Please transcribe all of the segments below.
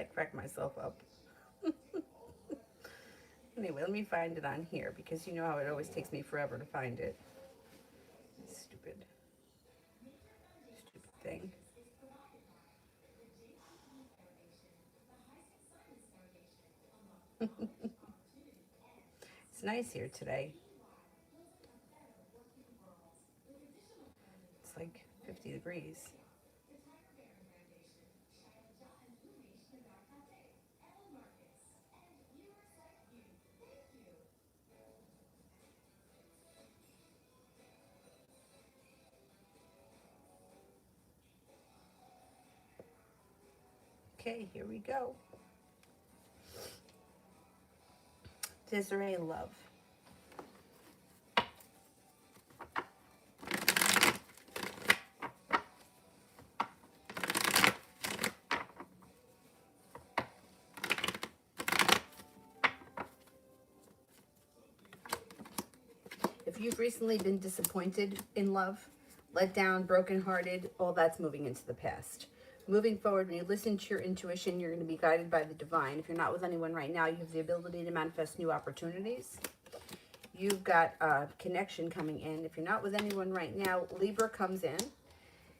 I crack myself up. Anyway, let me find it on here because you know how it always takes me forever to find it. Stupid thing. It's nice here today. It's like 50 degrees. Okay, here we go. Desiree Love. If you've recently been disappointed in love, let down, brokenhearted, all that's moving into the past. Moving forward, when you listen to your intuition, you're going to be guided by the divine. If you're not with anyone right now, you have the ability to manifest new opportunities. You've got a connection coming in. If you're not with anyone right now, Libra comes in.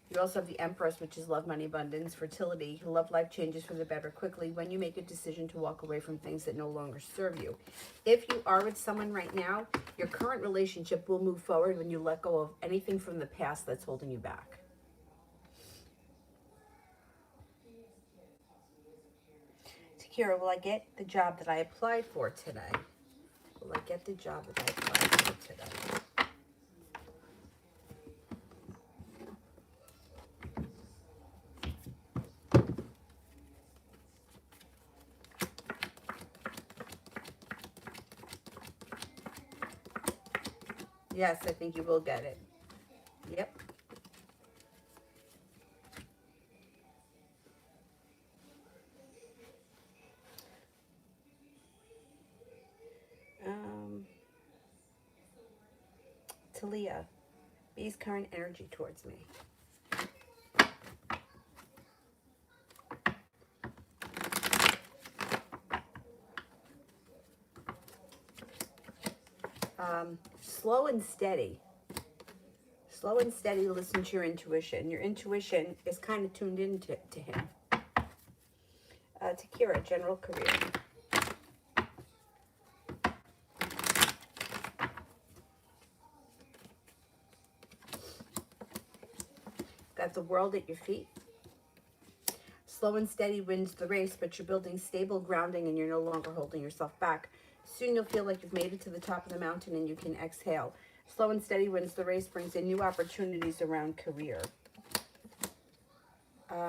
You also have the Empress, which is love, money, abundance, fertility. Love life changes for the better quickly when you make a decision to walk away from things that no longer serve you. If you are with someone right now, your current relationship will move forward when you let go of anything from the past that's holding you back. Takira, will I get the job that I applied for today? Will I get the job that I applied for today? Yes, I think you will get it. Yep. Talia, B's current energy towards me. Slow and steady. Slow and steady, listen to your intuition. Your intuition is kind of tuned into him. Takira, general career. Got the world at your feet. Slow and steady wins the race, but you're building stable grounding and you're no longer holding yourself back. Soon you'll feel like you've made it to the top of the mountain and you can exhale. Slow and steady wins the race, brings in new opportunities around career.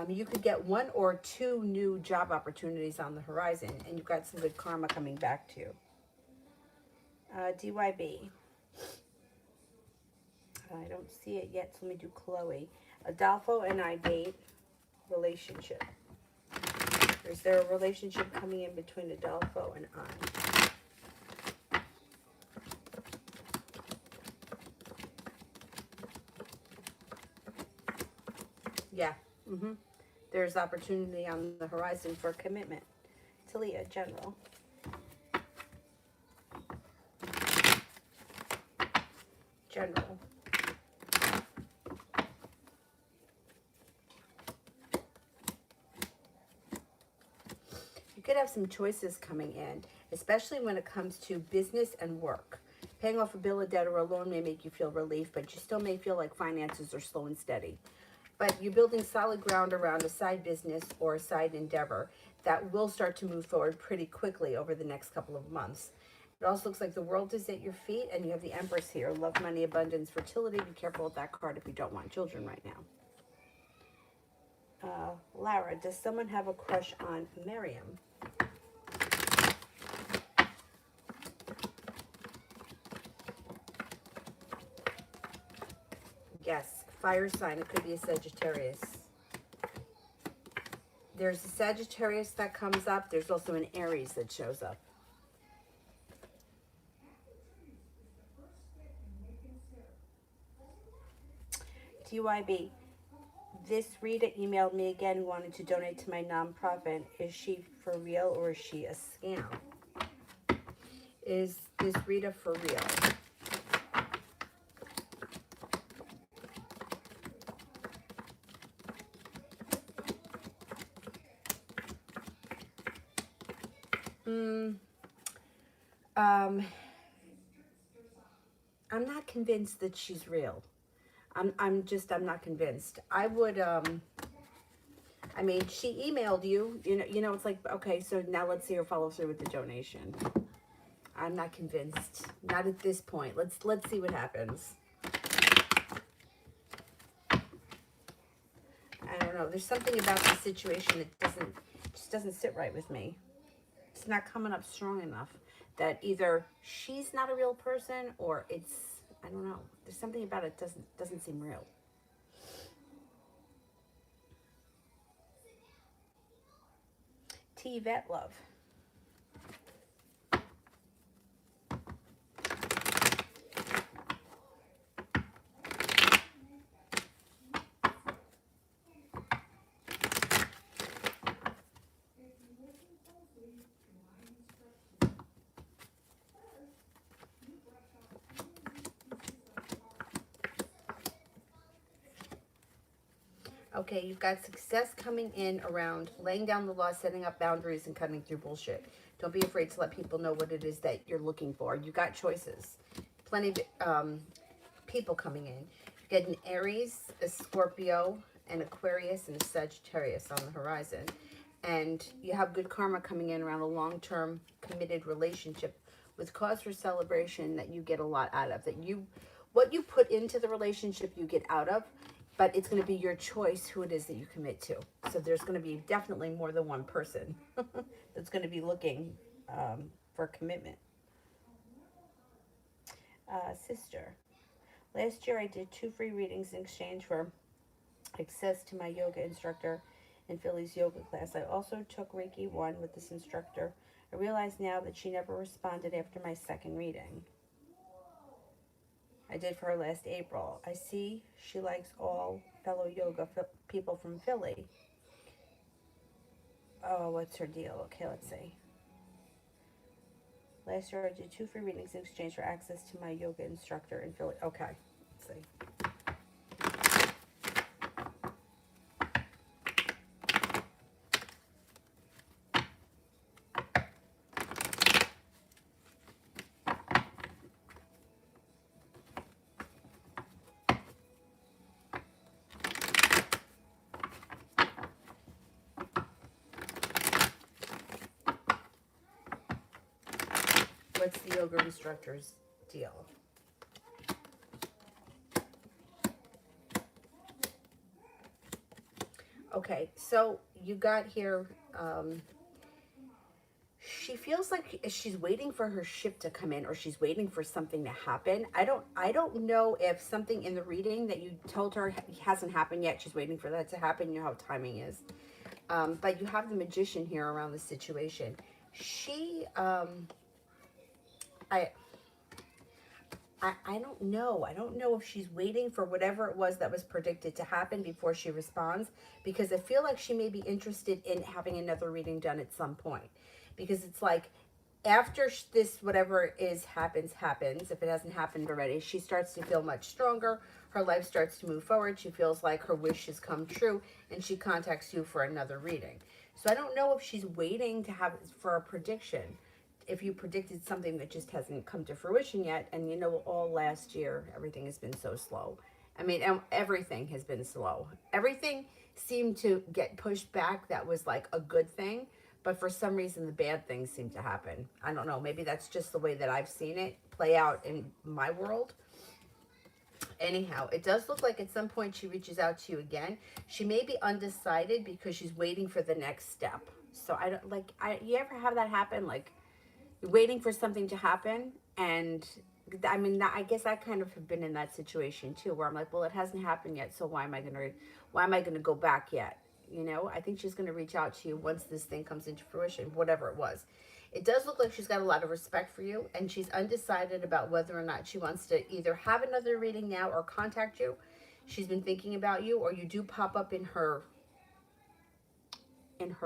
You could get 1 or 2 new job opportunities on the horizon, and you've got some good karma coming back to you. DYB. I don't see it yet, so let me do Chloe. Adolfo and I date. Relationship. Is there a relationship coming in between Adolfo and I? Yeah. There's opportunity on the horizon for commitment. Talia, general. General. You could have some choices coming in, especially when it comes to business and work. Paying off a bill, a debt, or a loan may make you feel relief, but you still may feel like finances are slow and steady. But you're building solid ground around a side business or a side endeavor that will start to move forward pretty quickly over the next couple of months. It also looks like the world is at your feet, and you have the Empress here. Love, money, abundance, fertility. Be careful with that card if you don't want children right now. Lara, does someone have a crush on Miriam? Yes, fire sign. It could be a Sagittarius. There's a Sagittarius that comes up. There's also an Aries that shows up. TYB. This reader emailed me again, wanted to donate to my nonprofit. Is she for real or is she a scam? Is this reader for real? I'm not convinced that she's real. I'm not convinced. I would, I mean, she emailed you, it's like, okay, so now let's see her follow through with the donation. I'm not convinced. Not at this point. Let's see what happens. I don't know. There's something about the situation that just doesn't sit right with me. It's not coming up strong enough that either she's not a real person or it's, I don't know. There's something about it doesn't seem real. Vet love. Okay, you've got success coming in around laying down the law, setting up boundaries, and cutting through bullshit. Don't be afraid to let people know what it is that you're looking for. You got choices. Plenty of people coming in. You get an Aries, a Scorpio, an Aquarius, and a Sagittarius on the horizon. And you have good karma coming in around a long-term committed relationship with cause for celebration that you get a lot out of. What you put into the relationship, you get out of. But it's going to be your choice who it is that you commit to. So there's going to be definitely more than one person that's going to be looking for commitment. Sister. Last year I did 2 free readings in exchange for access to my yoga instructor in Philly's yoga class. I also took Reiki 1 with this instructor. I realize now that she never responded after my second reading. I did for her last April. I see she likes all fellow yoga people from Philly. Oh, what's her deal? Okay, let's see. Last year I did 2 free readings in exchange for access to my yoga instructor in Philly. Okay, let's see. What's the yoga instructor's deal? Okay, so you got here, she feels like she's waiting for her ship to come in, or she's waiting for something to happen. I don't know if something in the reading that you told her hasn't happened yet. She's waiting for that to happen. You know how timing is. But you have the Magician here around the situation. She, I don't know. I don't know if she's waiting for whatever it was that was predicted to happen before she responds, because I feel like she may be interested in having another reading done at some point. Because it's like, after this, whatever happens, if it hasn't happened already, she starts to feel much stronger. Her life starts to move forward. She feels like her wish has come true, and she contacts you for another reading. So I don't know if she's waiting to have for a prediction. If you predicted something that just hasn't come to fruition yet, and you know, all last year, everything has been so slow. I mean, everything has been slow. Everything seemed to get pushed back. That was like a good thing. But for some reason, the bad things seem to happen. I don't know. Maybe that's just the way that I've seen it play out in my world. Anyhow, it does look like at some point she reaches out to you again. She may be undecided because she's waiting for the next step. So I don't like, you ever have that happen? Like, you're waiting for something to happen, and I mean, I guess I kind of have been in that situation too, where I'm like, well, it hasn't happened yet, so why am I gonna go back yet? You know, I think she's gonna reach out to you once this thing comes into fruition, whatever it was. It does look like she's got a lot of respect for you, and she's undecided about whether or not she wants to either have another reading now or contact you. She's been thinking about you, or you do pop up in her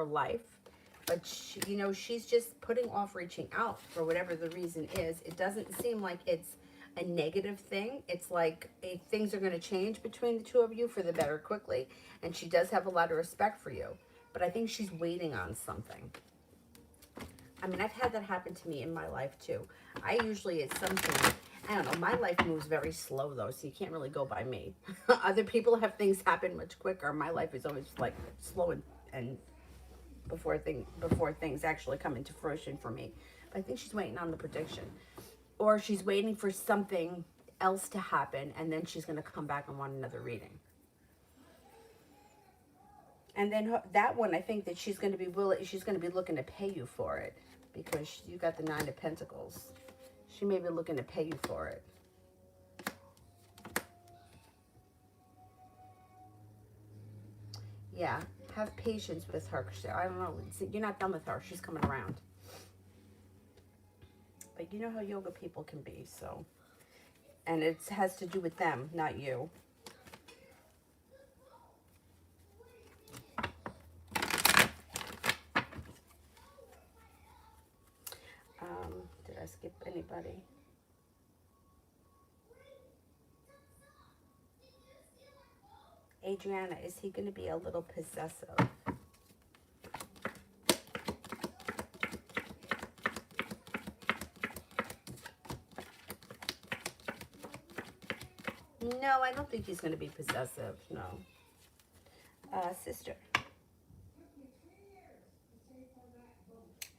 life. But she, you know, she's just putting off reaching out for whatever the reason is. It doesn't seem like it's a negative thing. It's like things are going to change between the two of you for the better quickly. And she does have a lot of respect for you. But I think she's waiting on something. I mean, I've had that happen to me in my life too. I usually, at some point, I don't know, my life moves very slow though, so you can't really go by me. Other people have things happen much quicker. My life is always like slow and before things actually come into fruition for me. But I think she's waiting on the prediction. Or she's waiting for something else to happen, and then she's going to come back and want another reading. And then that one, I think that she's going to be looking to pay you for it, because you got the 9 of Pentacles. She may be looking to pay you for it. Yeah, have patience with her. I don't know, you're not done with her. She's coming around. But you know how yoga people can be, so. And it has to do with them, not you. Did I skip anybody? Adriana, is he going to be a little possessive? No, I don't think he's going to be possessive. No. Sister.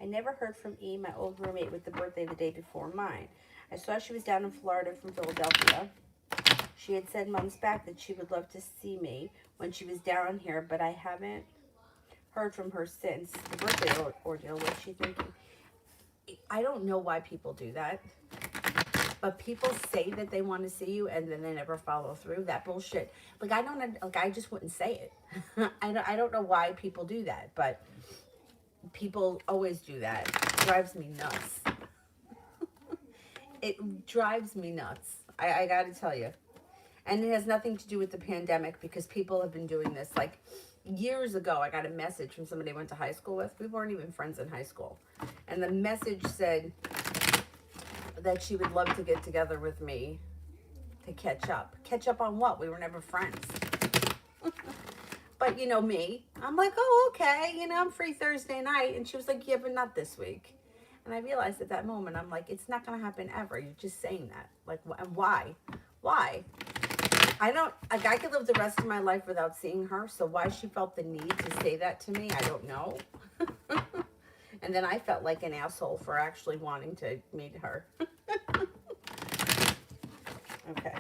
I never heard from E, my old roommate with the birthday the day before mine. I saw she was down in Florida from Philadelphia. She had said months back that she would love to see me when she was down here, but I haven't heard from her since the birthday ordeal. What's she thinking? I don't know why people do that, but people say that they want to see you and then they never follow through. That bullshit. Like, I just wouldn't say it. I don't know why people do that, but people always do that. It drives me nuts. It drives me nuts. I gotta tell you. And it has nothing to do with the pandemic, because people have been doing this. Like, years ago, I got a message from somebody I went to high school with. We weren't even friends in high school. And the message said that she would love to get together with me to catch up. Catch up on what? We were never friends. But you know me, I'm like, oh, okay, you know, I'm free Thursday night. And she was like, yeah, but not this week. And I realized at that moment, I'm like, it's not going to happen ever. You're just saying that. Like, why? Why? I could live the rest of my life without seeing her. So why she felt the need to say that to me, I don't know. And then I felt like an asshole for actually wanting to meet her. Okay.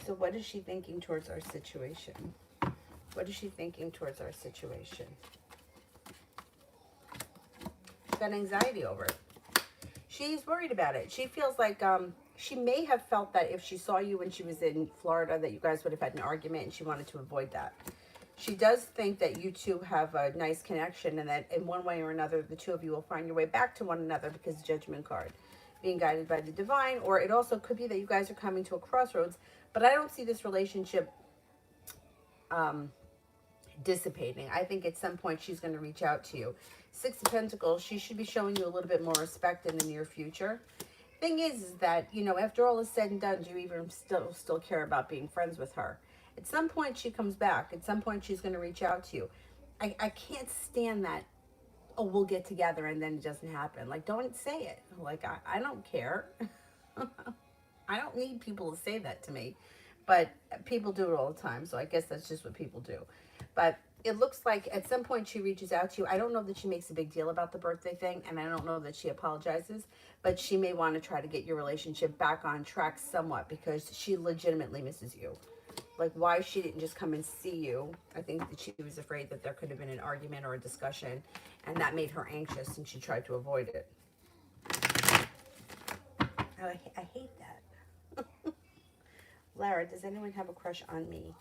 So what is she thinking towards our situation? What is she thinking towards our situation? She's got anxiety over it. She's worried about it. She feels like she may have felt that if she saw you when she was in Florida, that you guys would have had an argument, and she wanted to avoid that. She does think that you two have a nice connection, and that in one way or another, the two of you will find your way back to one another, because the Judgment card, being guided by the divine. Or it also could be that you guys are coming to a crossroads, but I don't see this relationship dissipating. I think at some point she's going to reach out to you. 6 of Pentacles, she should be showing you a little bit more respect in the near future. Thing is that, you know, after all is said and done, do you even still care about being friends with her? At some point she comes back. At some point she's going to reach out to you. I can't stand that, oh, we'll get together, and then it doesn't happen. Like, don't say it. Like, I don't care. I don't need people to say that to me. But people do it all the time, so I guess that's just what people do. But it looks like at some point she reaches out to you. I don't know that she makes a big deal about the birthday thing, and I don't know that she apologizes, but she may want to try to get your relationship back on track somewhat, because she legitimately misses you. Like, why she didn't just come and see you. I think that she was afraid that there could have been an argument or a discussion, and that made her anxious, and she tried to avoid it. I hate that. Lara, does anyone have a crush on me?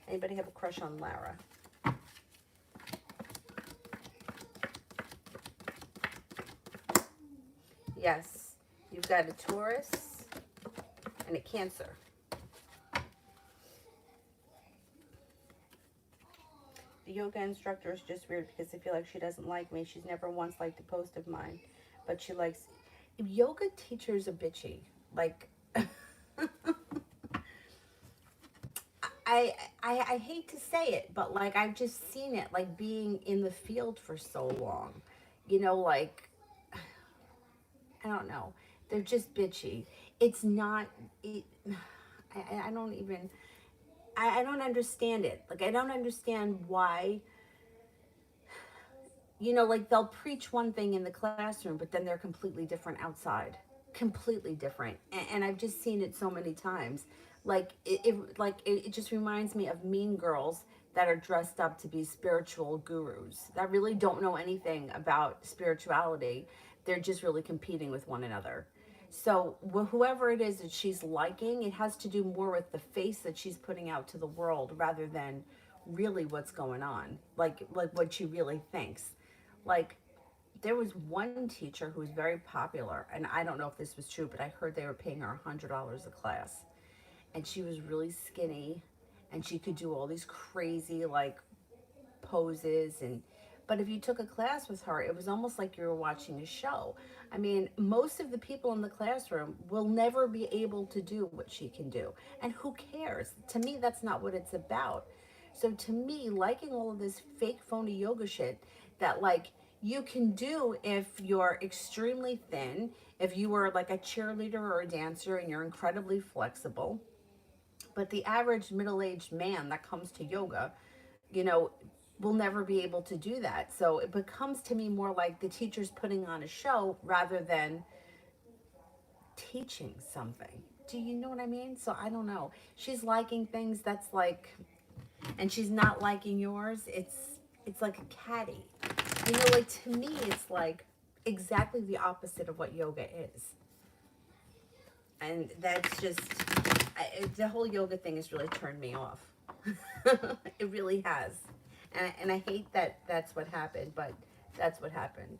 Anybody have a crush on Lara? Yes. You've got a Taurus and a Cancer. The yoga instructor is just weird because I feel like she doesn't like me. She's never once liked a post of mine, but she likes... Yoga teachers are bitchy. Like, I hate to say it, but like I've just seen it, like being in the field for so long. You know, like, I don't know. They're just bitchy. It's not... I don't even... I don't understand it. Like, I don't understand why, you know, like they'll preach one thing in the classroom, but then they're completely different outside. Completely different. And I've just seen it so many times. Like, it just reminds me of mean girls that are dressed up to be spiritual gurus that really don't know anything about spirituality. They're just really competing with one another. So whoever it is that she's liking, it has to do more with the face that she's putting out to the world rather than really what's going on, like what she really thinks. Like, there was one teacher who was very popular, and I don't know if this was true, but I heard they were paying her $100 a class, and she was really skinny, and she could do all these crazy like poses. And but if you took a class with her, it was almost like you were watching a show. I mean, most of the people in the classroom will never be able to do what she can do, and who cares? To me, that's not what it's about. So to me, liking all of this fake phony yoga shit that like you can do if you're extremely thin, if you were like a cheerleader or a dancer and you're incredibly flexible, but the average middle-aged man that comes to yoga, you know, will never be able to do that. So it becomes to me more like the teacher's putting on a show rather than teaching something. Do you know what I mean? So I don't know. She's liking things that's like, and she's not liking yours. It's like a caddy. You know, like to me, it's like exactly the opposite of what yoga is. And that's just, the whole yoga thing has really turned me off. It really has. And I hate that that's what happened, but that's what happened.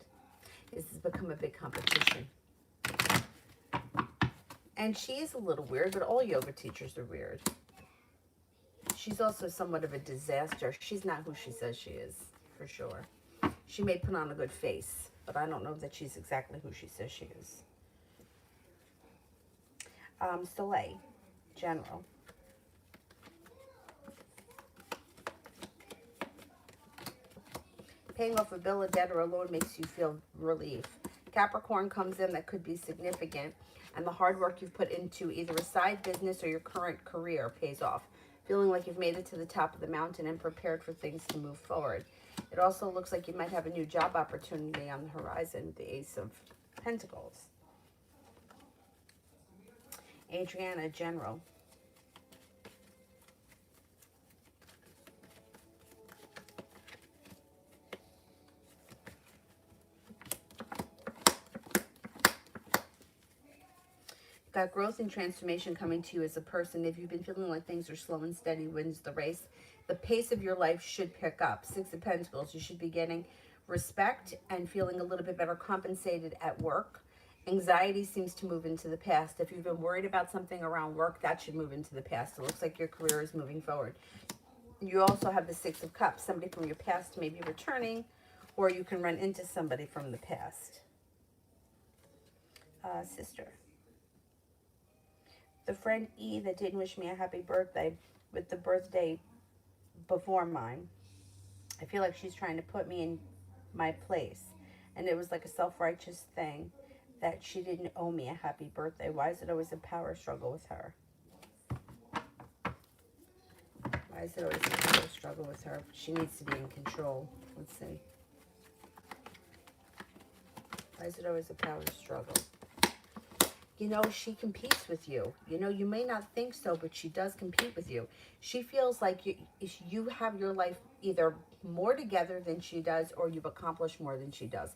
This has become a big competition. And she is a little weird, but all yoga teachers are weird. She's also somewhat of a disaster. She's not who she says she is, for sure. She may put on a good face, but I don't know that she's exactly who she says she is. Soleil, general. Paying off a bill, a debt, or a loan makes you feel relief. Capricorn comes in that could be significant, and the hard work you've put into either a side business or your current career pays off. Feeling like you've made it to the top of the mountain and prepared for things to move forward. It also looks like you might have a new job opportunity on the horizon, the Ace of Pentacles. Adriana, general. Got growth and transformation coming to you as a person. If you've been feeling like things are slow and steady wins the race, the pace of your life should pick up. Six of Pentacles, you should be getting respect and feeling a little bit better compensated at work. Anxiety seems to move into the past. If you've been worried about something around work, that should move into the past. It looks like your career is moving forward. You also have the Six of Cups. Somebody from your past may be returning, or you can run into somebody from the past. Sister. The friend E that didn't wish me a happy birthday with the birthday before mine. I feel like she's trying to put me in my place. And it was like a self-righteous thing that she didn't owe me a happy birthday. Why is it always a power struggle with her? Why is it always a power struggle with her? She needs to be in control. Let's see. Why is it always a power struggle? You know, she competes with you. You know, you may not think so, but she does compete with you. She feels like you have your life either more together than she does, or you've accomplished more than she does.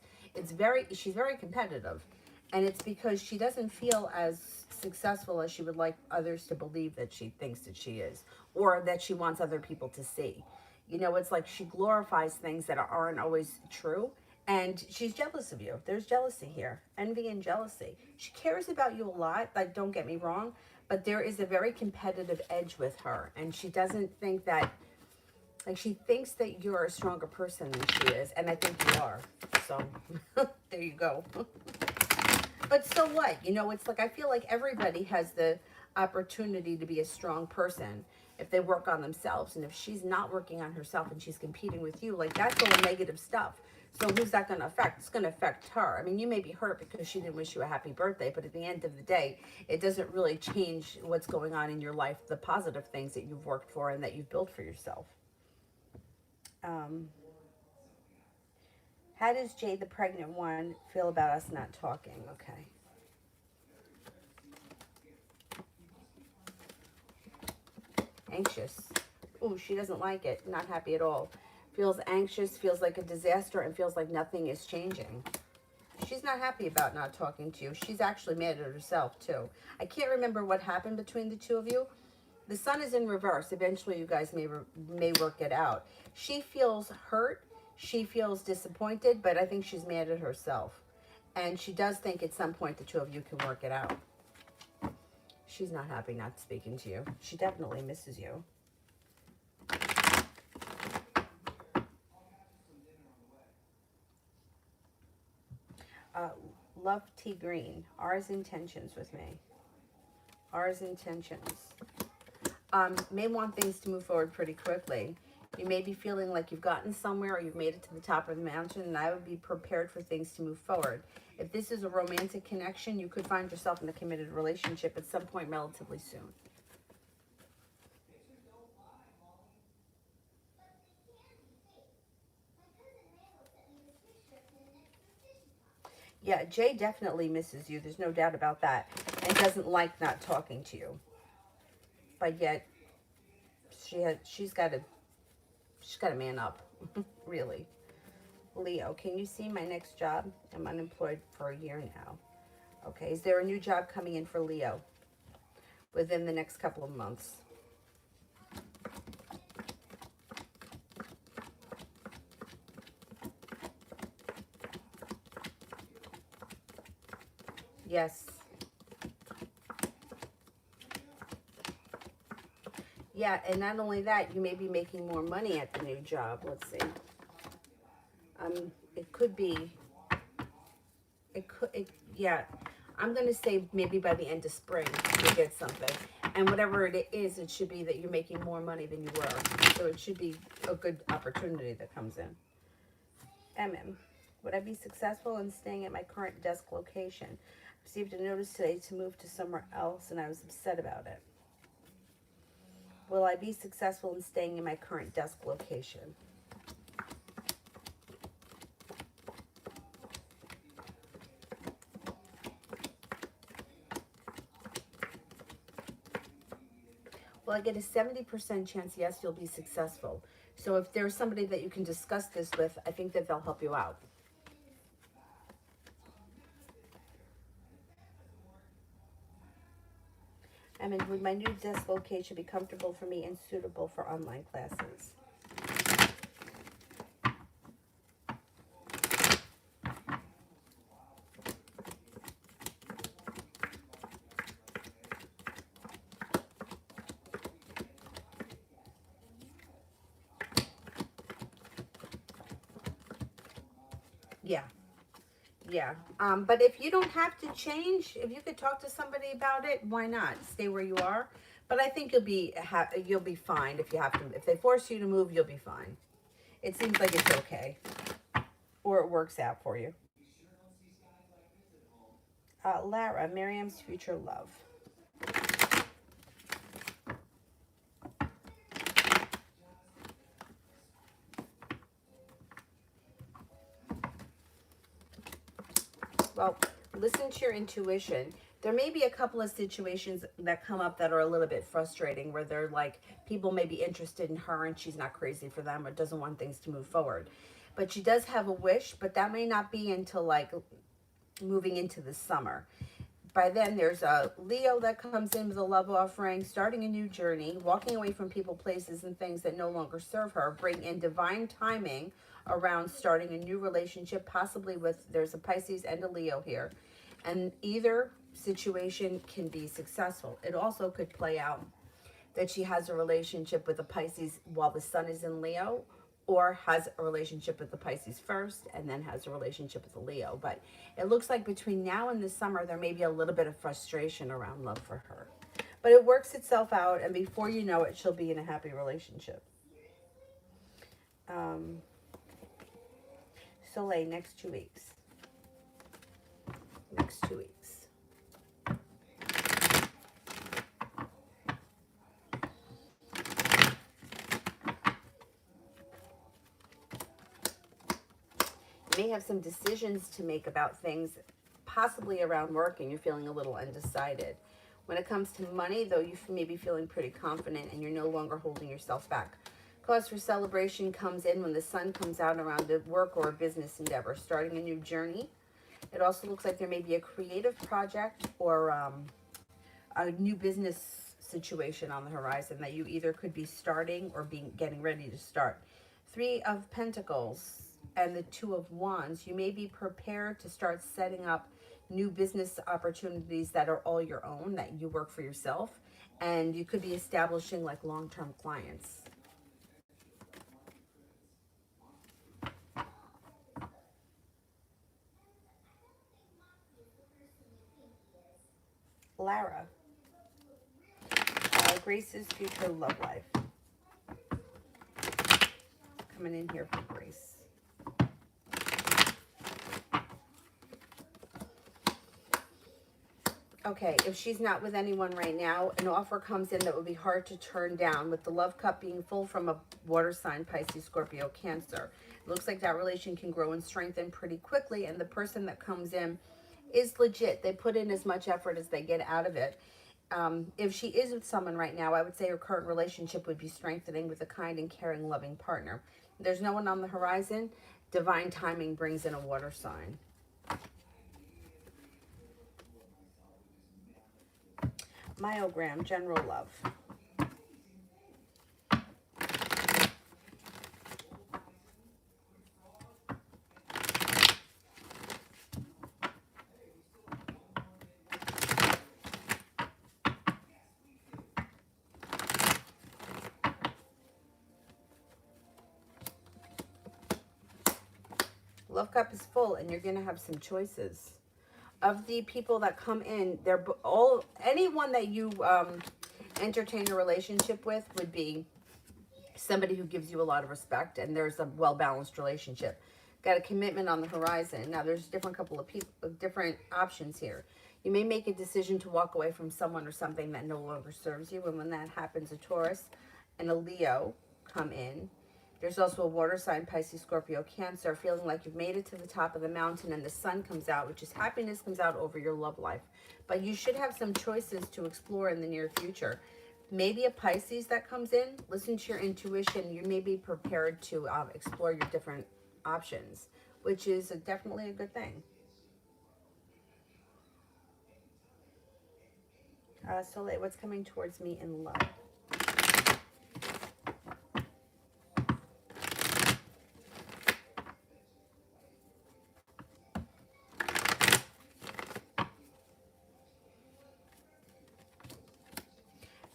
She's very competitive. And it's because she doesn't feel as successful as she would like others to believe that she thinks that she is, or that she wants other people to see. You know, it's like she glorifies things that aren't always true. And she's jealous of you. There's jealousy here. Envy and jealousy. She cares about you a lot. Like, don't get me wrong. But there is a very competitive edge with her. And she doesn't think that Like, she thinks that you're a stronger person than she is, and I think you are. So, there you go. But so what? You know, it's like, I feel like everybody has the opportunity to be a strong person if they work on themselves. And if she's not working on herself and she's competing with you, like, that's all negative stuff. So who's that going to affect? It's going to affect her. I mean, you may be hurt because she didn't wish you a happy birthday, but at the end of the day, it doesn't really change what's going on in your life, the positive things that you've worked for and that you've built for yourself. How does Jade, the pregnant one, feel about us not talking? Okay. Anxious. Ooh, she doesn't like it. Not happy at all. Feels anxious, feels like a disaster, and feels like nothing is changing. She's not happy about not talking to you. She's actually mad at herself, too. I can't remember what happened between the two of you. The sun is in reverse. Eventually, you guys may work it out. She feels hurt. She feels disappointed, but I think she's mad at herself. And she does think at some point the two of you can work it out. She's not happy not speaking to you. She definitely misses you. Love T Green. R's intentions with me. R's intentions. May want things to move forward pretty quickly. You may be feeling like you've gotten somewhere or you've made it to the top of the mountain, and I would be prepared for things to move forward. If this is a romantic connection, you could find yourself in a committed relationship at some point relatively soon. Yeah, Jay definitely misses you. There's no doubt about that. And doesn't like not talking to you. But yet, she's got to man up. Really. Leo, can you see my next job? I'm unemployed for a year now. Okay, is there a new job coming in for Leo within the next couple of months? Yes. Yeah, and not only that, you may be making more money at the new job. Let's see. It could be, yeah. I'm going to say maybe by the end of spring you'll get something. And whatever it is, it should be that you're making more money than you were. So it should be a good opportunity that comes in. Would I be successful in staying at my current desk location? I received a notice today to move to somewhere else, and I was upset about it. Will I be successful in staying in my current desk location? Well, I get a 70% chance, yes, you'll be successful. So if there's somebody that you can discuss this with, I think that they'll help you out. Would my new desk location be comfortable for me and suitable for online classes? Yeah. Yeah. But if you don't have to change, if you could talk to somebody about it, why not? Stay where you are. But I think you'll be fine if you have to. If they force you to move, you'll be fine. It seems like it's okay. Or it works out for you. Lara, Miriam's future love. Well, listen to your intuition. There may be a couple of situations that come up that are a little bit frustrating where they're like, people may be interested in her and she's not crazy for them or doesn't want things to move forward. But she does have a wish, but that may not be until like moving into the summer. By then, there's a Leo that comes in with a love offering, starting a new journey, walking away from people, places, and things that no longer serve her, bring in divine timing around starting a new relationship, possibly with, there's a Pisces and a Leo here. And either situation can be successful. It also could play out that she has a relationship with a Pisces while the sun is in Leo, or has a relationship with the Pisces first and then has a relationship with the Leo. But it looks like between now and the summer, there may be a little bit of frustration around love for her. But it works itself out, and before you know it, she'll be in a happy relationship. Soleil, next 2 weeks. Next 2 weeks. You may have some decisions to make about things, possibly around work, and you're feeling a little undecided. When it comes to money, though, you may be feeling pretty confident and you're no longer holding yourself back. Cause for celebration comes in when the sun comes out around a work or a business endeavor, starting a new journey. It also looks like there may be a creative project or a new business situation on the horizon that you either could be starting or getting ready to start. 3 of Pentacles and the 2 of Wands. You may be prepared to start setting up new business opportunities that are all your own, that you work for yourself, and you could be establishing like long-term clients. Lara, Grace's future love life. Coming in here for Grace. Okay, if she's not with anyone right now, an offer comes in that would be hard to turn down, with the love cup being full from a water sign, Pisces, Scorpio, Cancer. It looks like that relation can grow and strengthen pretty quickly, and the person that comes in is legit. They put in as much effort as they get out of it. If she is with someone right now, I would say her current relationship would be strengthening with a kind and caring, loving partner. There's no one on the horizon. Divine timing brings in a water sign. Myogram, general love. Love cup is full, and you're going to have some choices. Of the people that come in, they're all, anyone that you entertain a relationship with would be somebody who gives you a lot of respect, and there's a well-balanced relationship. Got a commitment on the horizon. Now, there's a couple of different options here. You may make a decision to walk away from someone or something that no longer serves you, and when that happens, a Taurus and a Leo come in. There's also a water sign, Pisces, Scorpio, Cancer, feeling like you've made it to the top of the mountain and the sun comes out, which is happiness comes out over your love life. But you should have some choices to explore in the near future. Maybe a Pisces that comes in. Listen to your intuition. You may be prepared to explore your different options, which is definitely a good thing. Soleil, what's coming towards me in love?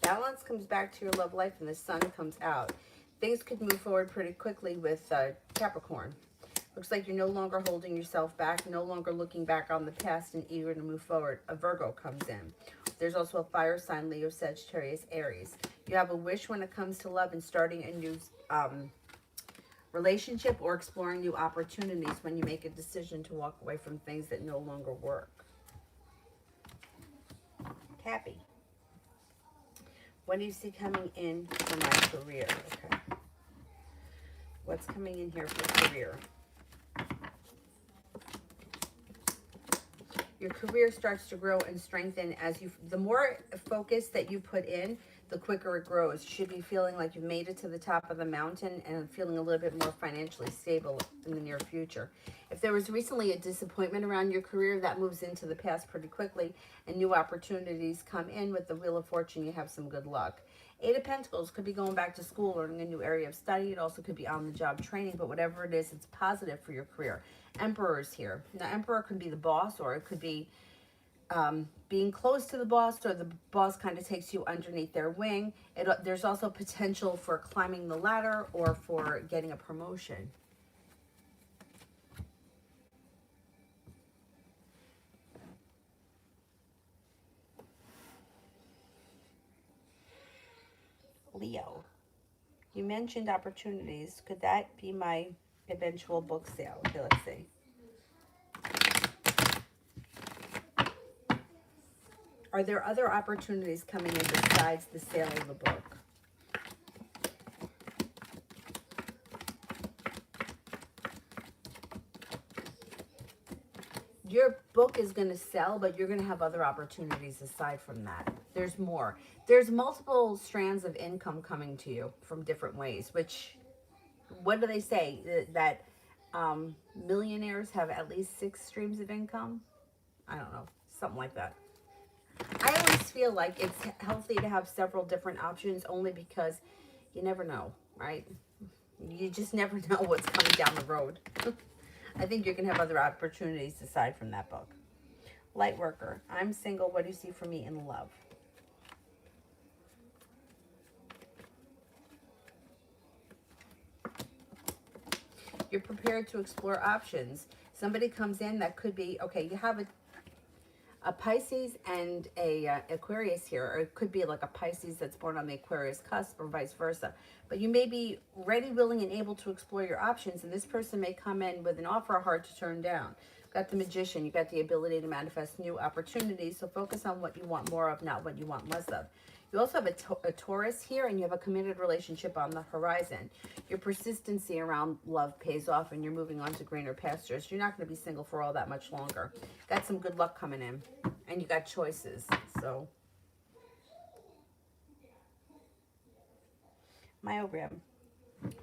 Balance comes back to your love life and the sun comes out. Things could move forward pretty quickly with Capricorn. Looks like you're no longer holding yourself back, no longer looking back on the past and eager to move forward. A Virgo comes in. There's also a fire sign, Leo, Sagittarius, Aries. You have a wish when it comes to love and starting a new relationship or exploring new opportunities when you make a decision to walk away from things that no longer work. Cappy. What do you see coming in for my career? Okay. What's coming in here for career? Your career starts to grow and strengthen as the more focus that you put in, the quicker it grows. You should be feeling like you've made it to the top of the mountain and feeling a little bit more financially stable in the near future. If there was recently a disappointment around your career, that moves into the past pretty quickly and new opportunities come in. With the Wheel of Fortune, you have some good luck. 8 of Pentacles could be going back to school, learning a new area of study. It also could be on-the-job training, but whatever it is, it's positive for your career. Emperor's here. Now, Emperor could be the boss, or it could be being close to the boss, or the boss kind of takes you underneath their wing. There's also potential for climbing the ladder or for getting a promotion. Leo, you mentioned opportunities. Could that be my eventual book sale? Okay, let's see. Are there other opportunities coming in besides the sale of the book? Your book is going to sell, but you're going to have other opportunities aside from that. There's more. There's multiple strands of income coming to you from different ways, which, what do they say? That millionaires have at least 6 streams of income? I don't know. Something like that. I always feel like it's healthy to have several different options, only because you never know, right? You just never know what's coming down the road. I think you're going to have other opportunities aside from that book. Light worker, I'm single. What do you see for me in love? You're prepared to explore options. Somebody comes in that could be, okay, you have a Pisces and a Aquarius here, or it could be like a Pisces that's born on the Aquarius cusp, or vice versa. But you may be ready, willing, and able to explore your options, and this person may come in with an offer hard to turn down. Got the Magician. You got the ability to manifest new opportunities, so focus on what you want more of, not what you want less of. You also have a Taurus here, and you have a committed relationship on the horizon. Your persistency around love pays off, and you're moving on to greener pastures. You're not going to be single for all that much longer. Got some good luck coming in, and you got choices. So, Myogram.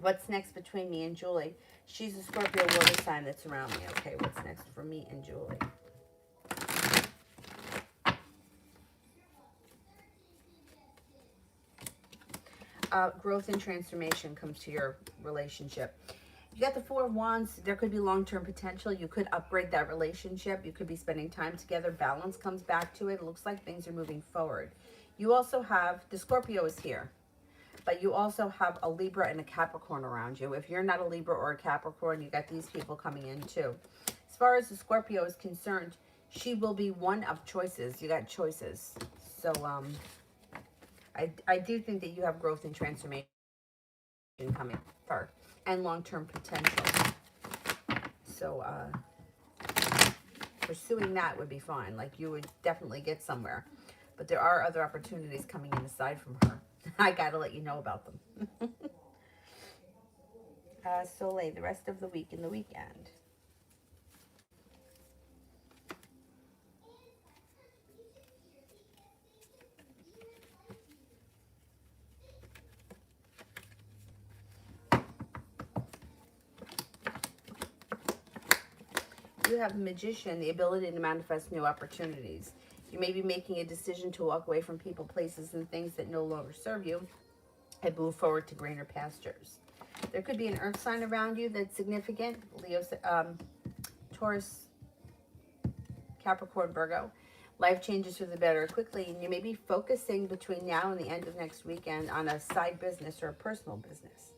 What's next between me and Julie? She's a Scorpio water sign that's around me. Okay, what's next for me and Julie? Growth and transformation comes to your relationship. You got the Four of Wands. There could be long-term potential. You could upgrade that relationship. You could be spending time together. Balance comes back to it. It looks like things are moving forward. You also have, the Scorpio is here, but you also have a Libra and a Capricorn around you. If you're not a Libra or a Capricorn, you got these people coming in too. As far as the Scorpio is concerned, she will be one of choices. You got choices. So, I do think that you have growth and transformation coming for, and long-term potential. So pursuing that would be fine. Like, you would definitely get somewhere. But there are other opportunities coming in aside from her. I got to let you know about them. Soleil, the rest of the week and the weekend. You have Magician, the ability to manifest new opportunities. You may be making a decision to walk away from people, places, and things that no longer serve you and move forward to greener pastures. There could be an earth sign around you that's significant. Leo, Taurus, Capricorn, Virgo. Life changes for the better quickly, and you may be focusing between now and the end of next weekend on a side business or a personal business.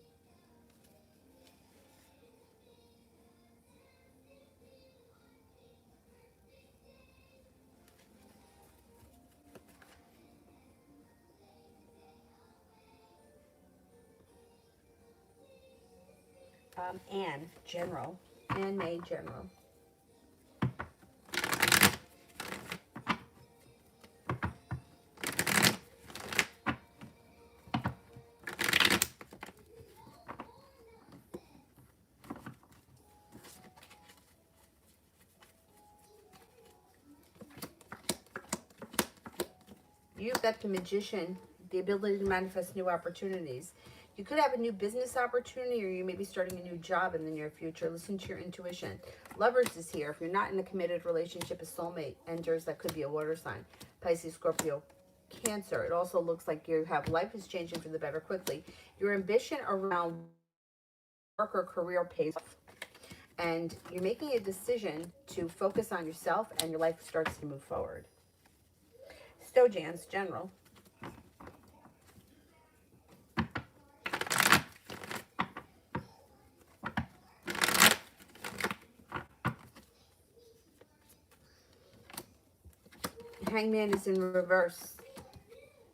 Anne, General. Anne May, General. You've got the Magician, the ability to manifest new opportunities. You could have a new business opportunity, or you may be starting a new job in the near future. Listen to your intuition. Lovers is here. If you're not in a committed relationship, a soulmate enters. That could be a water sign. Pisces, Scorpio, Cancer. It also looks like you have life is changing for the better quickly. Your ambition around work or career pays off. And you're making a decision to focus on yourself, and your life starts to move forward. Stojans, general. Hangman is in reverse.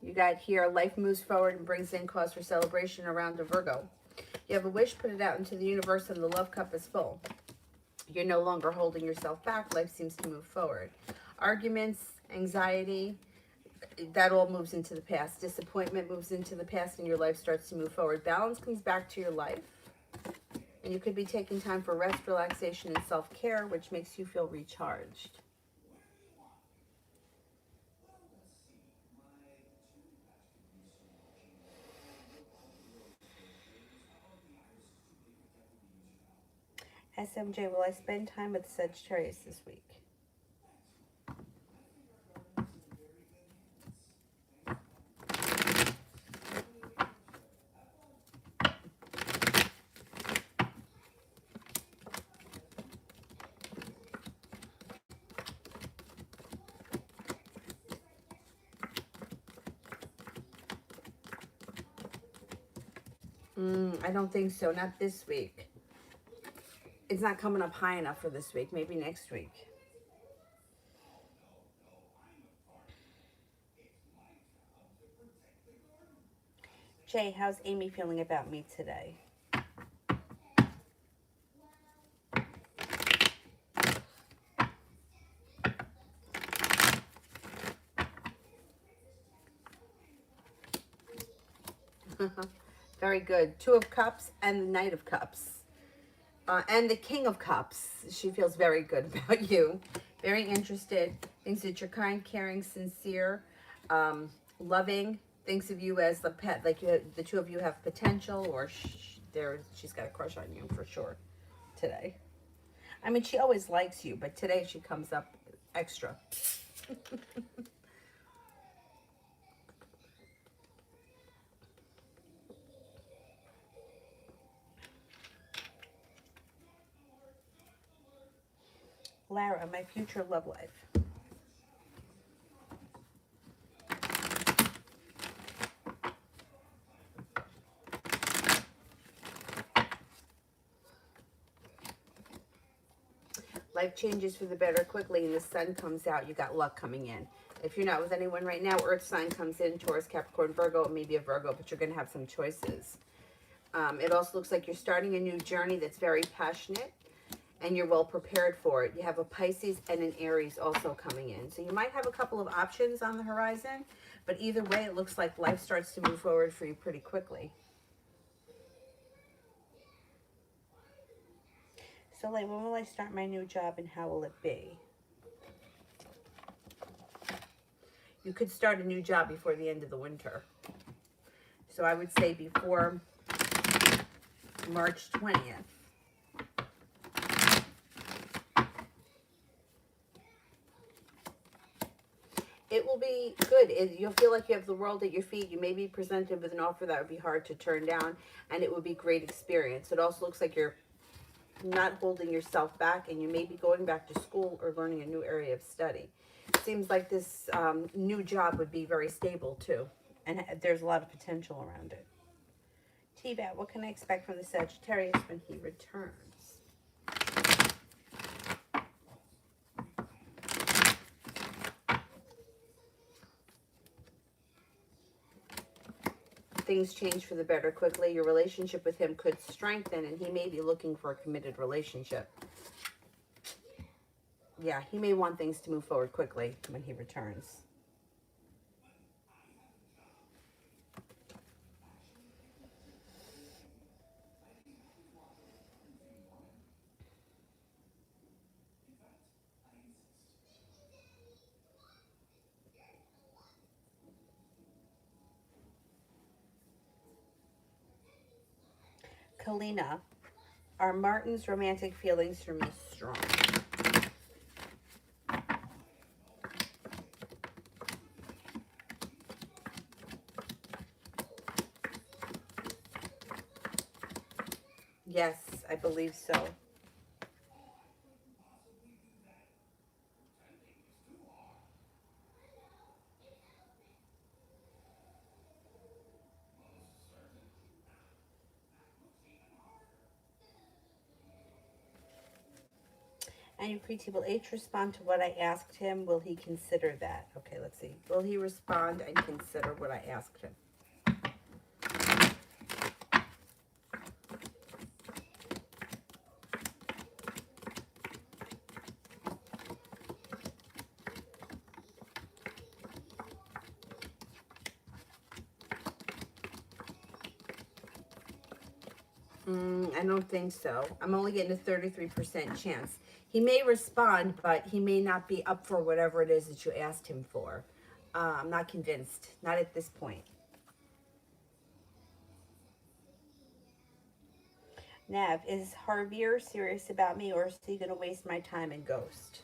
You got here, life moves forward and brings in cause for celebration around a Virgo. You have a wish, put it out into the universe, and the love cup is full. You're no longer holding yourself back. Life seems to move forward. Arguments, anxiety, that all moves into the past. Disappointment moves into the past, and your life starts to move forward. Balance comes back to your life. And you could be taking time for rest, relaxation, and self-care, which makes you feel recharged. SMJ, will I spend time with Sagittarius this week? I don't think so. Not this week. It's not coming up high enough for this week. Maybe next week. Jay, how's Amy feeling about me today? Very good. Two of Cups and the Knight of Cups. And the King of Cups. She feels very good about you. Very interested. Thinks that you're kind, caring, sincere, loving. Thinks of you as the pet. Like the two of you have potential, or she's got a crush on you for sure today. I mean, she always likes you, but today she comes up extra. Lara, my future love life. Life changes for the better quickly, and the sun comes out. You got luck coming in. If you're not with anyone right now, Earth sign comes in, Taurus, Capricorn, Virgo. It may be a Virgo, but you're going to have some choices. It also looks like you're starting a new journey that's very passionate, and you're well prepared for it. You have a Pisces and an Aries also coming in. So you might have a couple of options on the horizon, but either way, it looks like life starts to move forward for you pretty quickly. So, like, when will I start my new job and how will it be? You could start a new job before the end of the winter. So I would say before March 20th. It will be good. You'll feel like you have the world at your feet. You may be presented with an offer that would be hard to turn down, and it would be great experience. It also looks like you're not holding yourself back, and you may be going back to school or learning a new area of study. It seems like this new job would be very stable too, and there's a lot of potential around it. T-Bat, what can I expect from the Sagittarius when he returns? Things change for the better quickly. Your relationship with him could strengthen, and he may be looking for a committed relationship. Yeah, he may want things to move forward quickly when he returns. Kalina, are Martin's romantic feelings for me strong? Yes, I believe so. and you he will H respond to what I asked him. Will he consider that? Okay, let's see. Will he respond and consider what I asked him? I don't think so. I'm only getting a 33% chance. He may respond, but he may not be up for whatever it is that you asked him for. I'm not convinced. Not at this point. Nav, is Javier serious about me, or is he going to waste my time and ghost?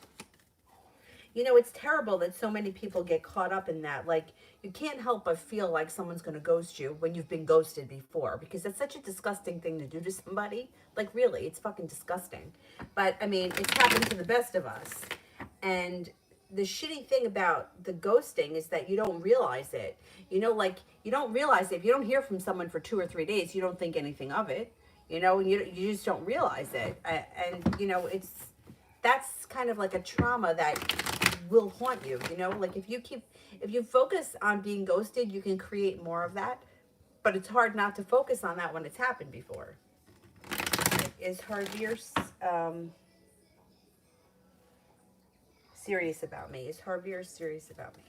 You know, it's terrible that so many people get caught up in that. Like, you can't help but feel like someone's going to ghost you when you've been ghosted before, because that's such a disgusting thing to do to somebody. Like, really, it's fucking disgusting. But, I mean, it's happened to the best of us. And the shitty thing about the ghosting is that you don't realize it. You know, like, you don't realize it. If you don't hear from someone for 2 or 3 days, you don't think anything of it. You know, you just don't realize it. And, you know, that's kind of like a trauma that will haunt you, you know, like if you focus on being ghosted, you can create more of that, but it's hard not to focus on that when it's happened before. Is Javier serious about me? Is Javier serious about me?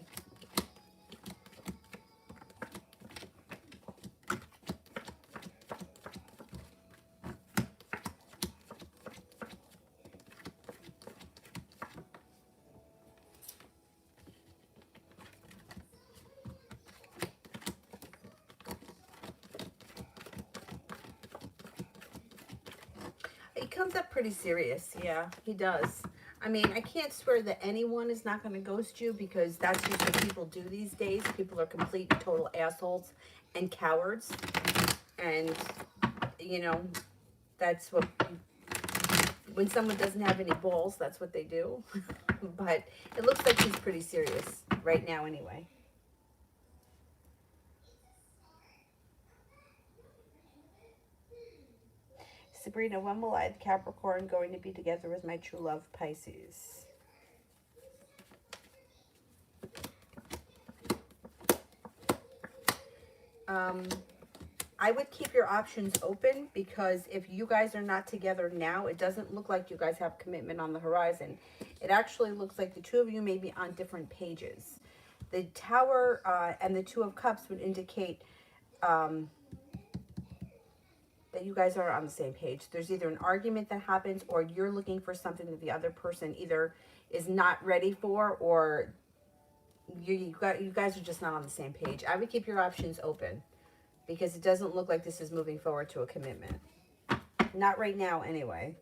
He comes up pretty serious. Yeah, he does. I mean, I can't swear that anyone is not going to ghost you, because that's just what people do these days. People are complete and total assholes and cowards. And, you know, that's what, when someone doesn't have any balls, that's what they do. But it looks like he's pretty serious right now anyway. Sabrina, when will I, the Capricorn, going to be together with my true love, Pisces? I would keep your options open, because if you guys are not together now, it doesn't look like you guys have commitment on the horizon. It actually looks like the two of you may be on different pages. The Tower and the Two of Cups would indicate that you guys are on the same page. There's either an argument that happens, or you're looking for something that the other person either is not ready for, or you guys are just not on the same page. I would keep your options open, because it doesn't look like this is moving forward to a commitment. Not right now, anyway.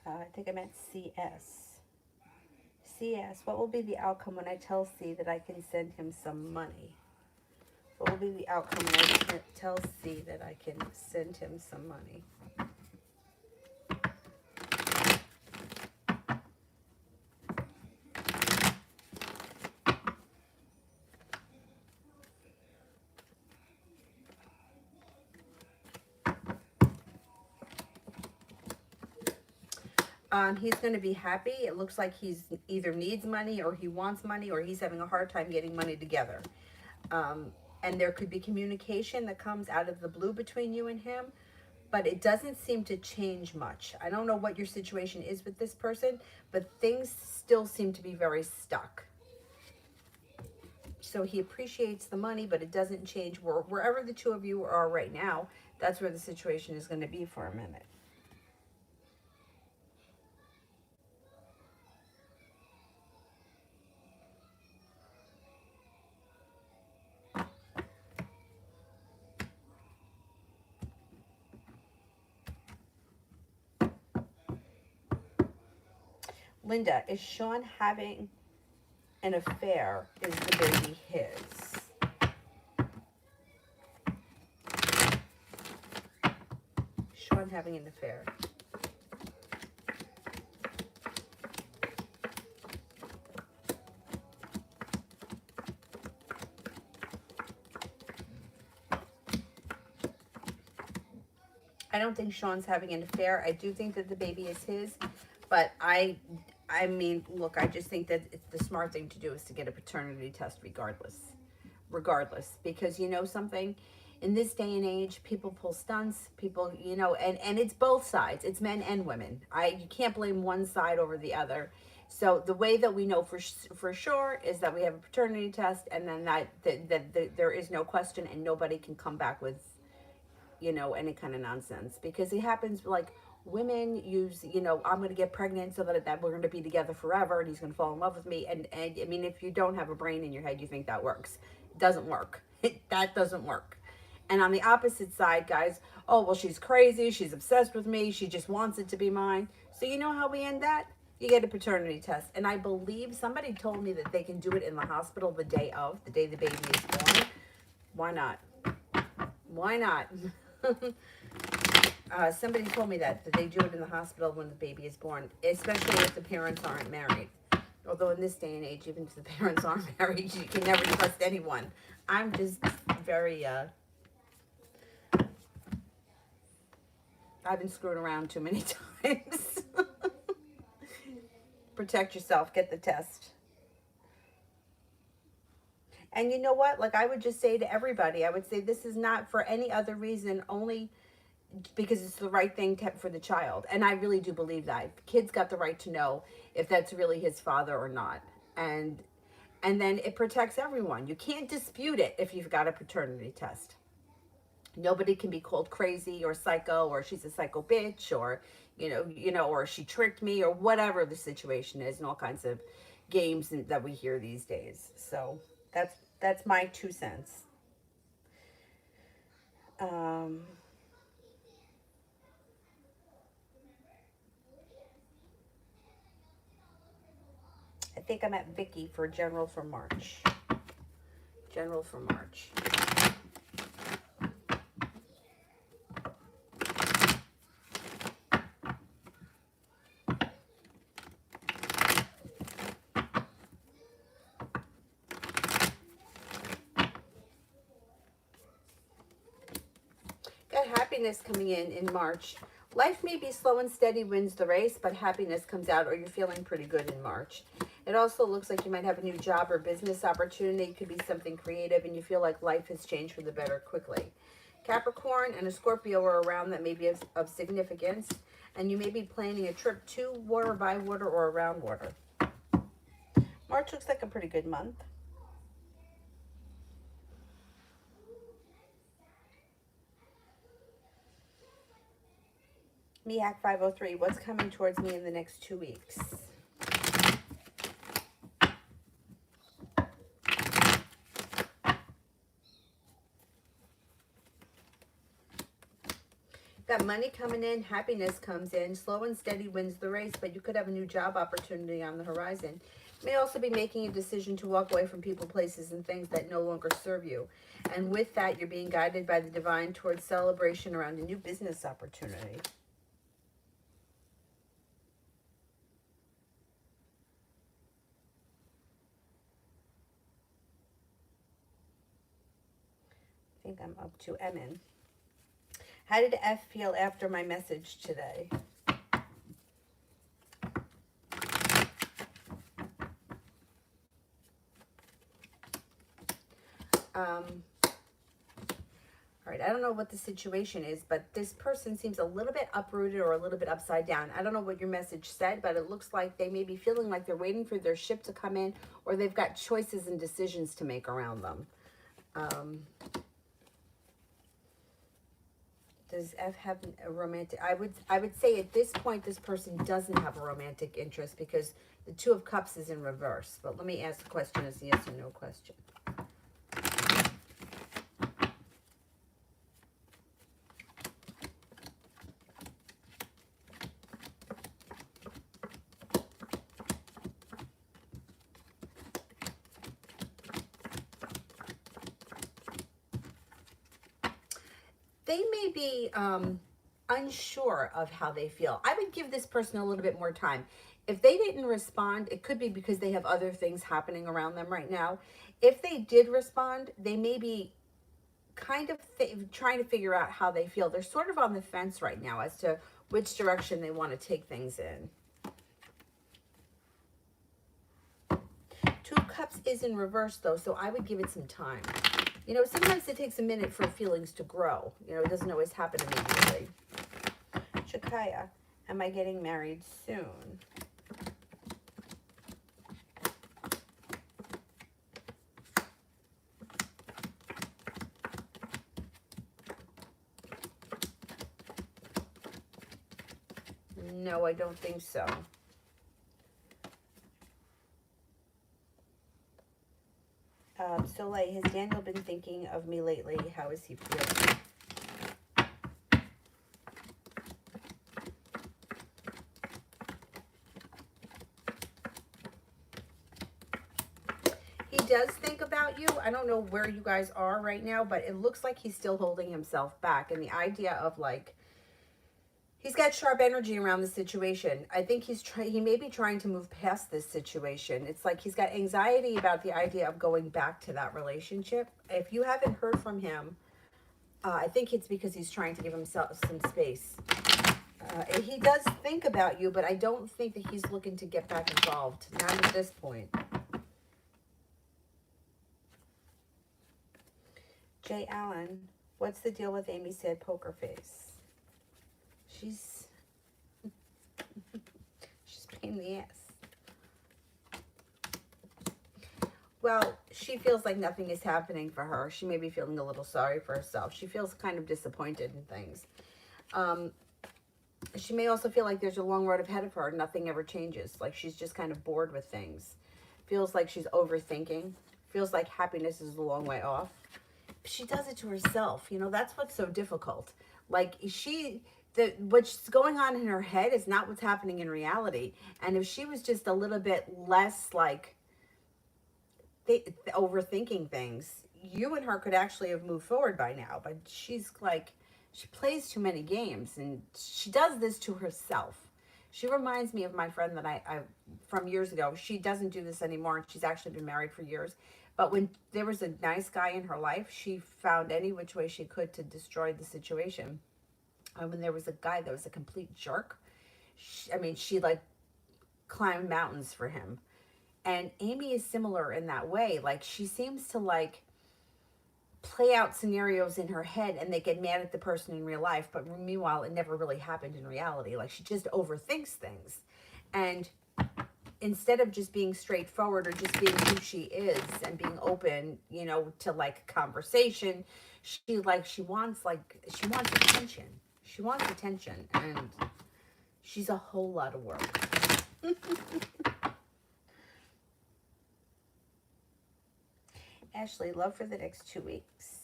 I think I meant CS. CS, what will be the outcome when I tell C that I can send him some money? What will be the outcome when I tell C that I can send him some money? He's going to be happy. It looks like he's either needs money, or he wants money, or he's having a hard time getting money together. And there could be communication that comes out of the blue between you and him, but it doesn't seem to change much. I don't know what your situation is with this person, but things still seem to be very stuck. So he appreciates the money, but it doesn't change. Wherever the two of you are right now, that's where the situation is going to be for a minute. Linda, is Sean having an affair? Is the baby his? Sean having an affair? I don't think Sean's having an affair. I do think that the baby is his, but I mean, look, I just think that the smart thing to do is to get a paternity test regardless, because you know something, in this day and age, people pull stunts, people, you know, and it's both sides, it's men and women. You can't blame one side over the other. So the way that we know for sure is that we have a paternity test, and then that there is no question, and nobody can come back with, you know, any kind of nonsense, because it happens like women use, you know, I'm going to get pregnant so that we're going to be together forever and he's going to fall in love with me. And I mean, if you don't have a brain in your head, you think that works. It doesn't work. That doesn't work. And on the opposite side, guys, oh, well, she's crazy. She's obsessed with me. She just wants it to be mine. So you know how we end that? You get a paternity test. And I believe somebody told me that they can do it in the hospital the day the baby is born. Why not? Why not? Somebody told me that they do it in the hospital when the baby is born, especially if the parents aren't married. Although in this day and age, even if the parents aren't married, you can never trust anyone. I'm just very, I've been screwed around too many times. Protect yourself, get the test. And you know what? Like I would just say to everybody, I would say this is not for any other reason, only because it's the right thing for the child. And I really do believe that. The kid's got the right to know if that's really his father or not. And then it protects everyone. You can't dispute it if you've got a paternity test. Nobody can be called crazy or psycho or she's a psycho bitch or, you know, or she tricked me or whatever the situation is, and all kinds of games that we hear these days. So that's my 2 cents. I think I'm at Vicky for general for March. General for March. Got happiness coming in March. Life may be slow and steady wins the race, but happiness comes out, or you're feeling pretty good in March. It also looks like you might have a new job or business opportunity. It could be something creative, and you feel like life has changed for the better quickly. Capricorn and a Scorpio are around that may be of significance, and you may be planning a trip to water, by water, or around water. March looks like a pretty good month. Miak 503, what's coming towards me in the next 2 weeks? Got money coming in, happiness comes in, slow and steady wins the race, but you could have a new job opportunity on the horizon. You may also be making a decision to walk away from people, places, and things that no longer serve you. And with that, you're being guided by the divine towards celebration around a new business opportunity. I think I'm up to Emin. How did F feel after my message today? All right, I don't know what the situation is, but this person seems a little bit uprooted or a little bit upside down. I don't know what your message said, but it looks like they may be feeling like they're waiting for their ship to come in, or they've got choices and decisions to make around them. Does F have a romantic? I would say at this point, this person doesn't have a romantic interest because the Two of Cups is in reverse. But let me ask the question as a yes or no question. They may be unsure of how they feel. I would give this person a little bit more time. If they didn't respond, it could be because they have other things happening around them right now. If they did respond, they may be kind of trying to figure out how they feel. They're sort of on the fence right now as to which direction they want to take things in. Two of Cups is in reverse, though, so I would give it some time. You know, sometimes it takes a minute for feelings to grow. You know, it doesn't always happen immediately. Shakaya, am I getting married soon? No, I don't think so. Soleil, has Daniel been thinking of me lately? How is he feeling? He does think about you. I don't know where you guys are right now, but it looks like he's still holding himself back. And the idea of like, he's got sharp energy around the situation. I think he may be trying to move past this situation. It's like he's got anxiety about the idea of going back to that relationship. If you haven't heard from him, I think it's because he's trying to give himself some space. He does think about you, but I don't think that he's looking to get back involved. Not at this point. Jay Allen, what's the deal with Amy Sad Poker Face? She's pain in the ass. Well, she feels like nothing is happening for her. She may be feeling a little sorry for herself. She feels kind of disappointed in things. She may also feel like there's a long road ahead of her. Nothing ever changes. Like she's just kind of bored with things. Feels like she's overthinking. Feels like happiness is a long way off. She does it to herself. You know, that's what's so difficult. Like what's going on in her head is not what's happening in reality. And if she was just a little bit less like overthinking things, you and her could actually have moved forward by now. But she's like, she plays too many games, and she does this to herself. She reminds me of my friend that I from years ago. She doesn't do this anymore, and she's actually been married for years. But when there was a nice guy in her life, she found any which way she could to destroy the situation. And when there was a guy that was a complete jerk, she like climbed mountains for him. And Amy is similar in that way. Like she seems to like play out scenarios in her head and they get mad at the person in real life. But meanwhile, it never really happened in reality. Like she just overthinks things. And instead of just being straightforward or just being who she is and being open, you know, to like conversation, she wants attention. She wants attention, and she's a whole lot of work. Ashley, love for the next 2 weeks.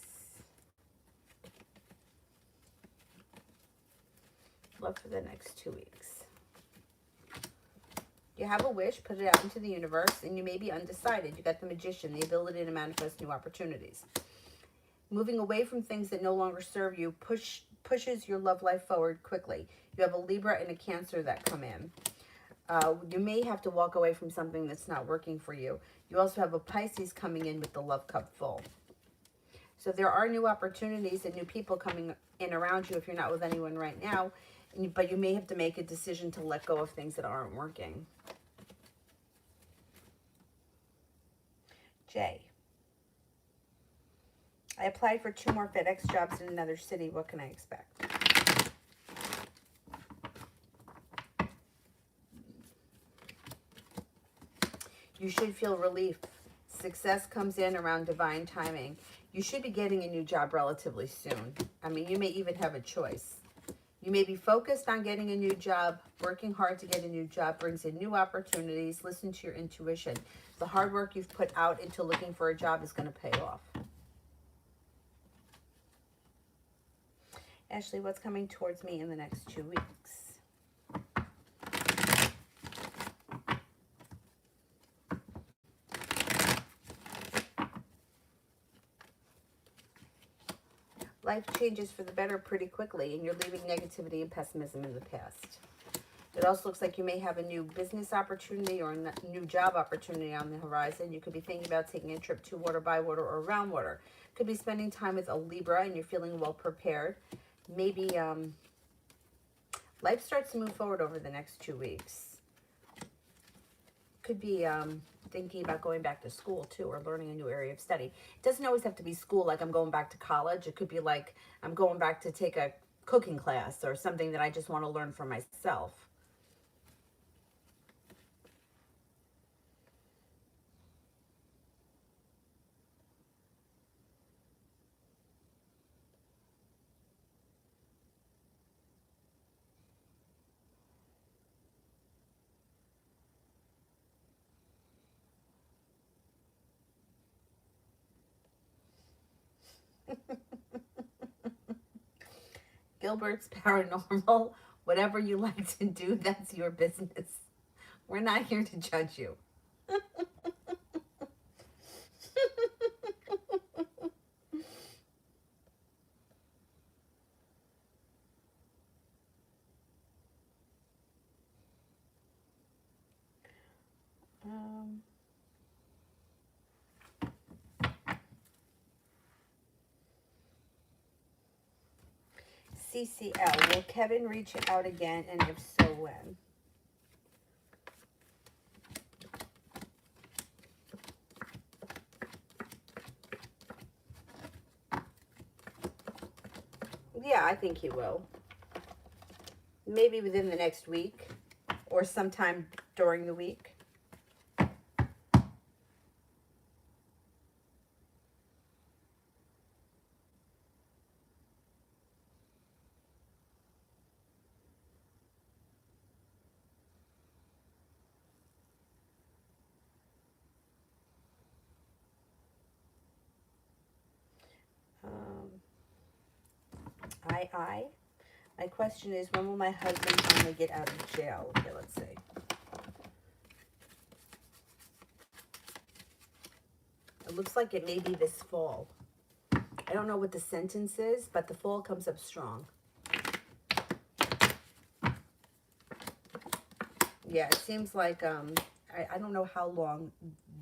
Love for the next 2 weeks. You have a wish, put it out into the universe, and you may be undecided. You got the Magician, the ability to manifest new opportunities. Moving away from things that no longer serve you pushes your love life forward quickly. You have a Libra and a Cancer that come in. You may have to walk away from something that's not working for you. You also have a Pisces coming in with the love cup full. So there are new opportunities and new people coming in around you if you're not with anyone right now. But you may have to make a decision to let go of things that aren't working. Jay. I applied for 2 more FedEx jobs in another city. What can I expect? You should feel relief. Success comes in around divine timing. You should be getting a new job relatively soon. I mean, you may even have a choice. You may be focused on getting a new job. Working hard to get a new job brings in new opportunities. Listen to your intuition. The hard work you've put out into looking for a job is going to pay off. Ashley, what's coming towards me in the next 2 weeks? Life changes for the better pretty quickly, and you're leaving negativity and pessimism in the past. It also looks like you may have a new business opportunity or a new job opportunity on the horizon. You could be thinking about taking a trip to water, by water, or around water. Could be spending time with a Libra, and you're feeling well prepared. Maybe life starts to move forward over the next 2 weeks. Could be thinking about going back to school too, or learning a new area of study. It doesn't always have to be school, like I'm going back to college. It could be like I'm going back to take a cooking class or something that I just want to learn for myself. Gilbert's paranormal. Whatever you like to do, that's your business. We're not here to judge you. CCL, will Kevin reach out again, and if so, when? Yeah, I think he will. Maybe within the next week or sometime during the week. My question is, when will my husband finally get out of jail? Okay, let's see. It looks like it may be this fall. I don't know what the sentence is, but the fall comes up strong. Yeah, it seems like, I don't know how long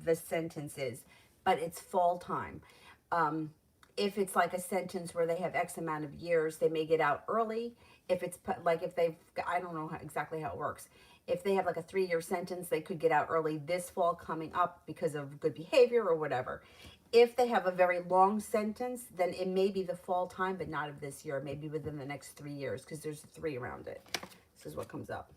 the sentence is, but it's fall time. If it's like a sentence where they have X amount of years, they may get out early. If it's like, if they've, I don't know exactly how it works. If they have like a 3-year sentence, they could get out early this fall coming up because of good behavior or whatever. If they have a very long sentence, then it may be the fall time, but not of this year, maybe within the next 3 years, because there's a 3 around it. This is what comes up.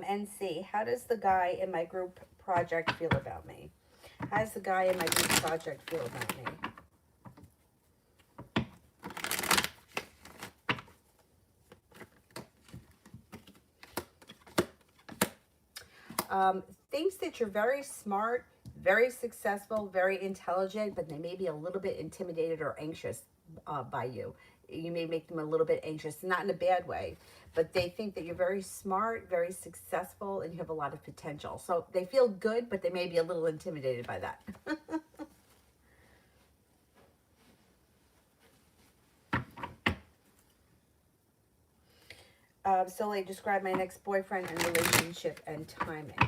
NC, how does the guy in my group project feel about me? How does the guy in my group project feel about me? Thinks that you're very smart, very successful, very intelligent, but they may be a little bit intimidated or anxious by you. You may make them a little bit anxious, not in a bad way, but they think that you're very smart, very successful, and you have a lot of potential. So they feel good, but they may be a little intimidated by that. Soleil, describe my next boyfriend and relationship and timing.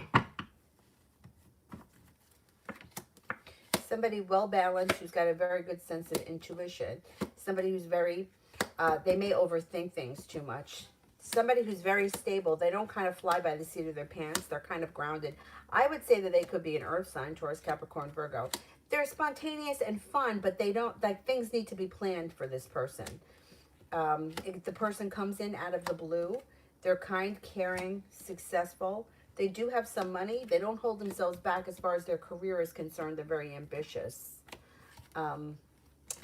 Somebody well-balanced who's got a very good sense of intuition. Somebody who's very, they may overthink things too much. Somebody who's very stable. They don't kind of fly by the seat of their pants. They're kind of grounded. I would say that they could be an earth sign, Taurus, Capricorn, Virgo. They're spontaneous and fun, but they don't, like, things need to be planned for this person. If the person comes in out of the blue, they're kind, caring, successful. They do have some money. They don't hold themselves back as far as their career is concerned. They're very ambitious. And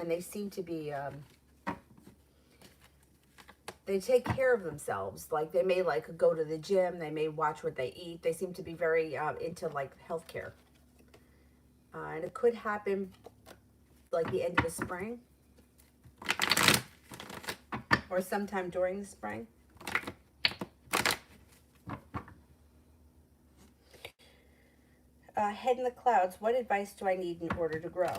they seem to be, they take care of themselves. Like, they may, like, go to the gym. They may watch what they eat. They seem to be very into, like, healthcare. And it could happen, like, the end of the spring. or sometime during the spring. Head in the clouds, what advice do I need in order to grow?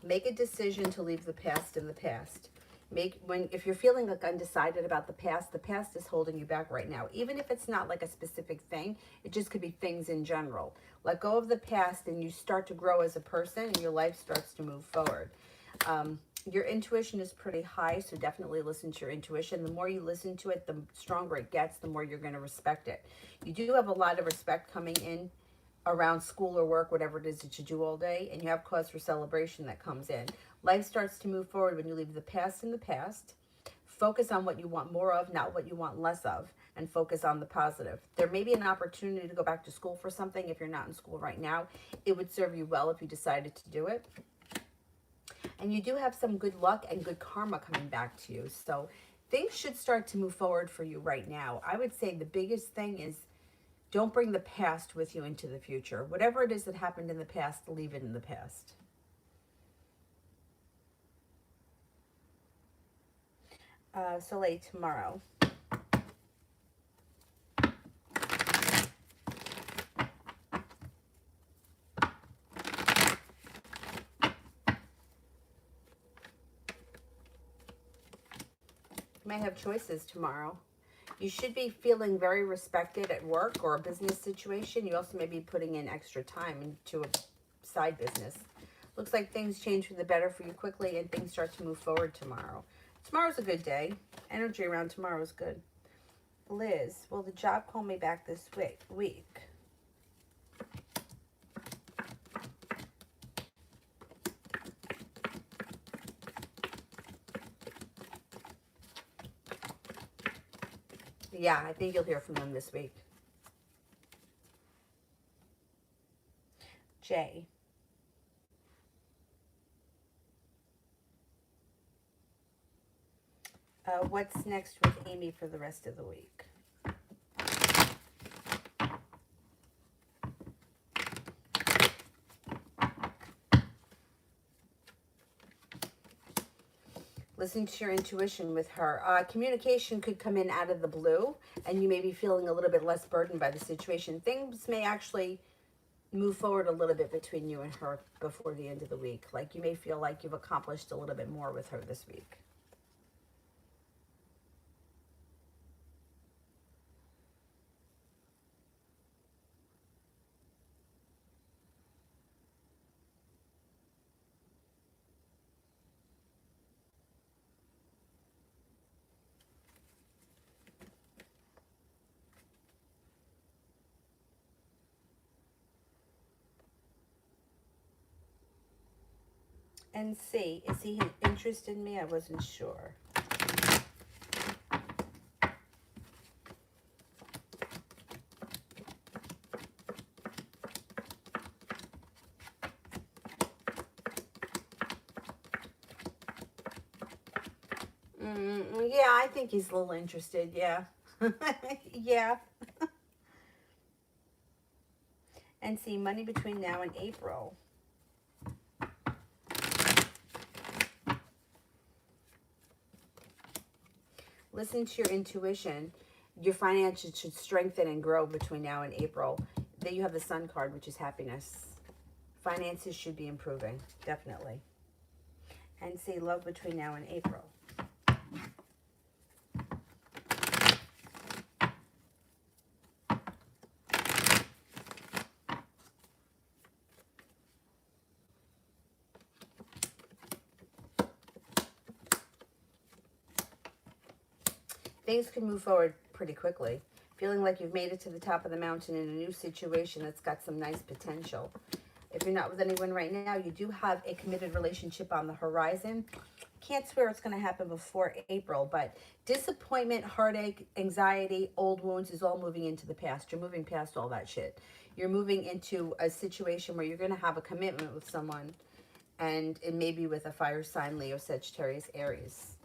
Make a decision to leave the past in the past. If you're feeling like undecided about the past is holding you back right now. Even if it's not like a specific thing, it just could be things in general. Let go of the past and you start to grow as a person and your life starts to move forward. Your intuition is pretty high, so definitely listen to your intuition. The more you listen to it, the stronger it gets, the more you're going to respect it. You do have a lot of respect coming in around school or work, whatever it is that you do all day, and you have cause for celebration that comes in. Life starts to move forward when you leave the past in the past. Focus on what you want more of, not what you want less of, and focus on the positive. There may be an opportunity to go back to school for something if you're not in school right now. It would serve you well if you decided to do it. And you do have some good luck and good karma coming back to you. So things should start to move forward for you right now. I would say the biggest thing is don't bring the past with you into the future. Whatever it is that happened in the past, leave it in the past. Soleil tomorrow. You might have choices tomorrow. You should be feeling very respected at work or a business situation. You also may be putting in extra time into a side business. Looks like things change for the better for you quickly and things start to move forward tomorrow. Tomorrow's a good day. Energy around tomorrow is good. Liz, will the job call me back this week? Yeah, I think you'll hear from them this week. Jay. What's next with Amy for the rest of the week? Listen to your intuition with her. Communication could come in out of the blue, and you may be feeling a little bit less burdened by the situation. Things may actually move forward a little bit between you and her before the end of the week. Like you may feel like you've accomplished a little bit more with her this week. And C, is he interested in me? I wasn't sure. Yeah, I think he's a little interested. Yeah. Yeah. And see, money between now and April. Listen to your intuition. Your finances should strengthen and grow between now and April. Then you have the Sun card, which is happiness. Finances should be improving, definitely. And see, love between now and April. Things can move forward pretty quickly. Feeling like you've made it to the top of the mountain in a new situation that's got some nice potential. If you're not with anyone right now, you do have a committed relationship on the horizon. Can't swear it's going to happen before April, but disappointment, heartache, anxiety, old wounds is all moving into the past. You're moving past all that shit. You're moving into a situation where you're going to have a commitment with someone, and it may be with a fire sign, Leo, Sagittarius, Aries.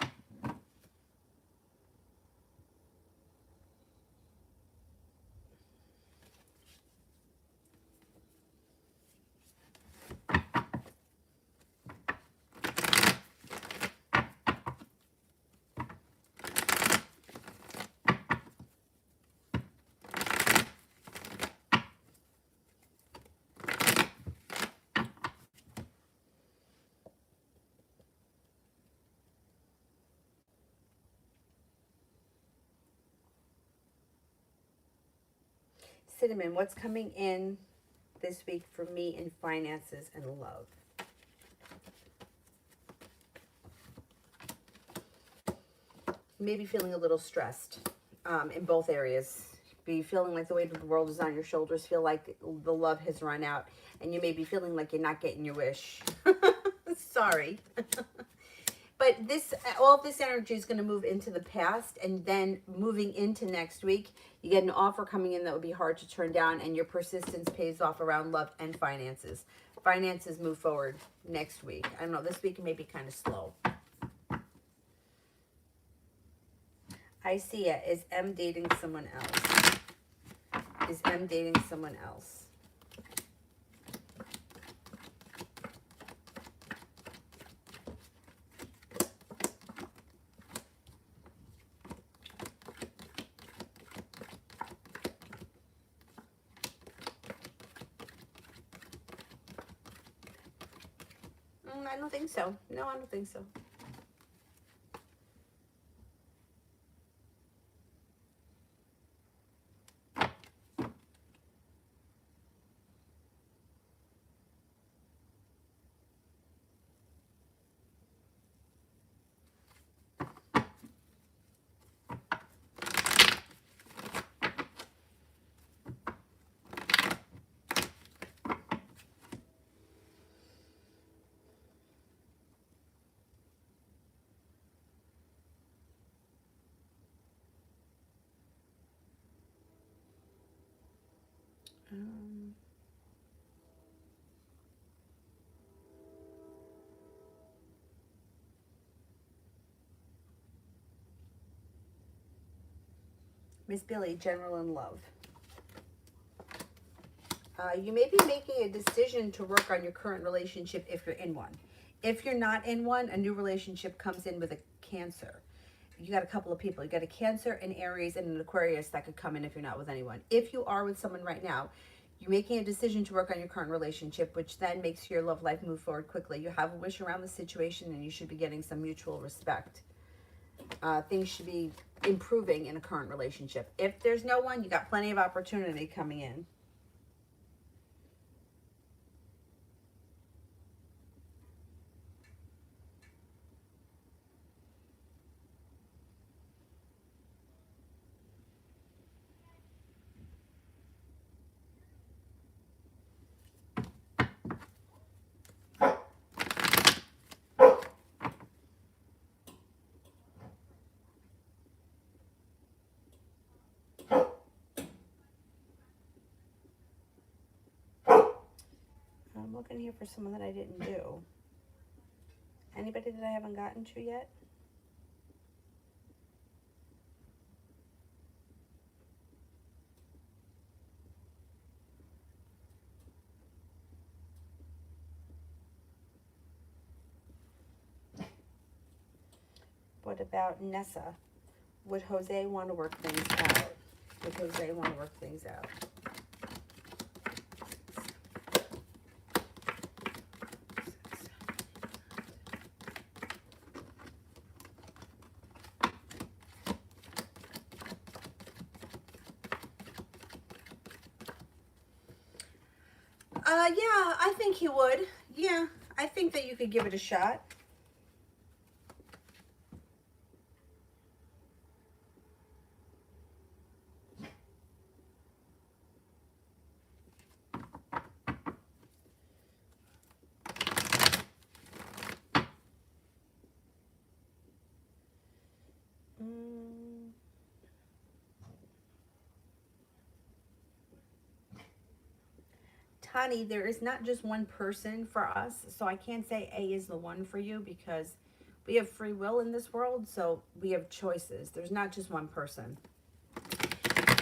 Cinnamon, what's coming in this week for me in finances and love? Maybe feeling a little stressed in both areas. Be feeling like the weight of the world is on your shoulders. Feel like the love has run out. And you may be feeling like you're not getting your wish. Sorry. But all of this energy is going to move into the past, and then moving into next week, you get an offer coming in that would be hard to turn down, and your persistence pays off around love and finances. Finances move forward next week. I don't know, this week may be kind of slow. I see it. Is M dating someone else? Is M dating someone else? I don't think so. No, I don't think so. Miss Billy, general and love. You may be making a decision to work on your current relationship if you're in one. If you're not in one, a new relationship comes in with a Cancer. You got a couple of people. You got a Cancer, an Aries, and an Aquarius that could come in if you're not with anyone. If you are with someone right now, you're making a decision to work on your current relationship, which then makes your love life move forward quickly. You have a wish around the situation, and you should be getting some mutual respect. Things should be improving in a current relationship. If there's no one, you got plenty of opportunity coming in. I'm looking here for someone that I didn't do. Anybody that I haven't gotten to yet? What about Nessa? Would Jose want to work things out? Would Jose want to work things out? Yeah, I think he would. Yeah, I think that you could give it a shot. Tani, there is not just one person for us, so I can't say A is the one for you because we have free will in this world, so we have choices. There's not just one person.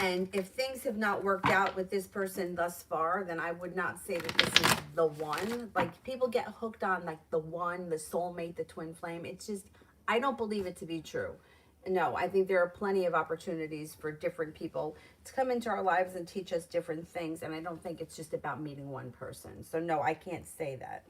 And if things have not worked out with this person thus far, then I would not say that this is the one. Like, people get hooked on, like, the one, the soulmate, the twin flame. It's just, I don't believe it to be true. No, I think there are plenty of opportunities for different people to come into our lives and teach us different things. And I don't think it's just about meeting one person. So, no, I can't say that.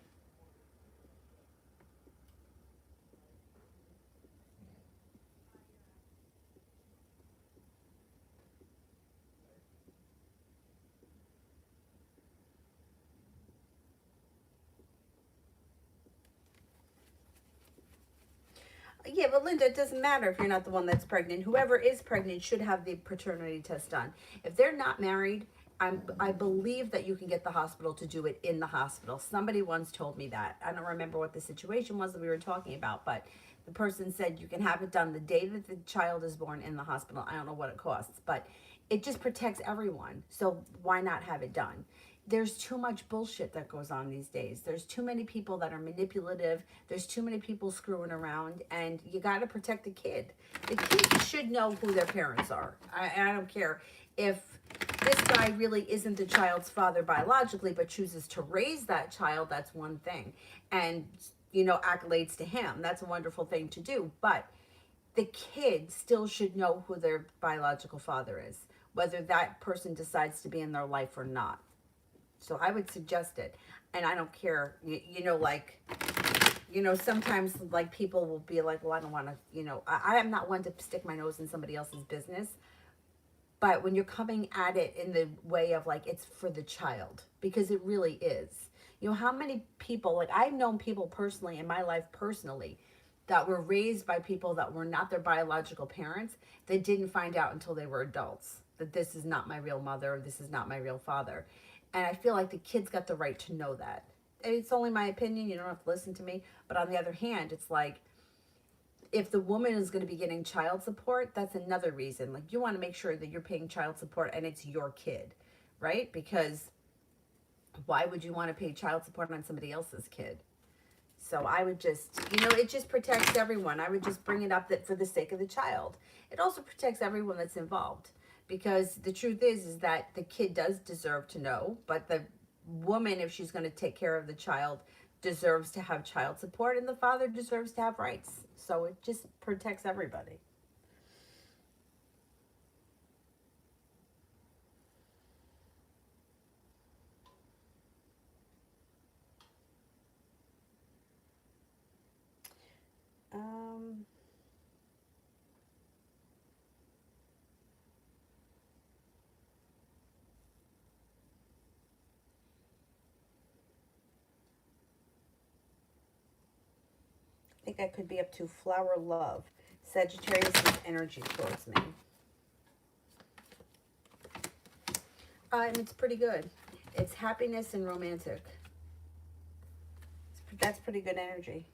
Yeah, but Linda, it doesn't matter if you're not the one that's pregnant. Whoever is pregnant should have the paternity test done. If they're not married, I believe that you can get the hospital to do it in the hospital. Somebody once told me that. I don't remember what the situation was that we were talking about, but the person said you can have it done the day that the child is born in the hospital. I don't know what it costs, but it just protects everyone. So why not have it done? There's too much bullshit that goes on these days. There's too many people that are manipulative. There's too many people screwing around, and you got to protect the kid. The kid should know who their parents are. I don't care if this guy really isn't the child's father biologically, but chooses to raise that child. That's one thing. And, you know, accolades to him. That's a wonderful thing to do. But the kid still should know who their biological father is, whether that person decides to be in their life or not. So I would suggest it. And I don't care, you know, like, you know, sometimes like people will be like, well, I don't want to, you know, I am not one to stick my nose in somebody else's business. But when you're coming at it in the way of like, it's for the child, because it really is. You know, how many people, like I've known people personally in my life personally that were raised by people that were not their biological parents that didn't find out until they were adults that this is not my real mother, or this is not my real father. And I feel like the kids got the right to know that. It's only my opinion. You don't have to listen to me. But on the other hand, it's like, if the woman is going to be getting child support, that's another reason. Like, you want to make sure that you're paying child support and it's your kid, right? Because why would you want to pay child support on somebody else's kid? So I would just, you know, it just protects everyone. I would just bring it up that for the sake of the child. It also protects everyone that's involved. Because the truth is that the kid does deserve to know, but the woman, if she's going to take care of the child, deserves to have child support, and the father deserves to have rights. So it just protects everybody. I think I could be up to flower love. Sagittarius energy towards me. And it's pretty good. It's happiness and romantic. That's pretty good energy.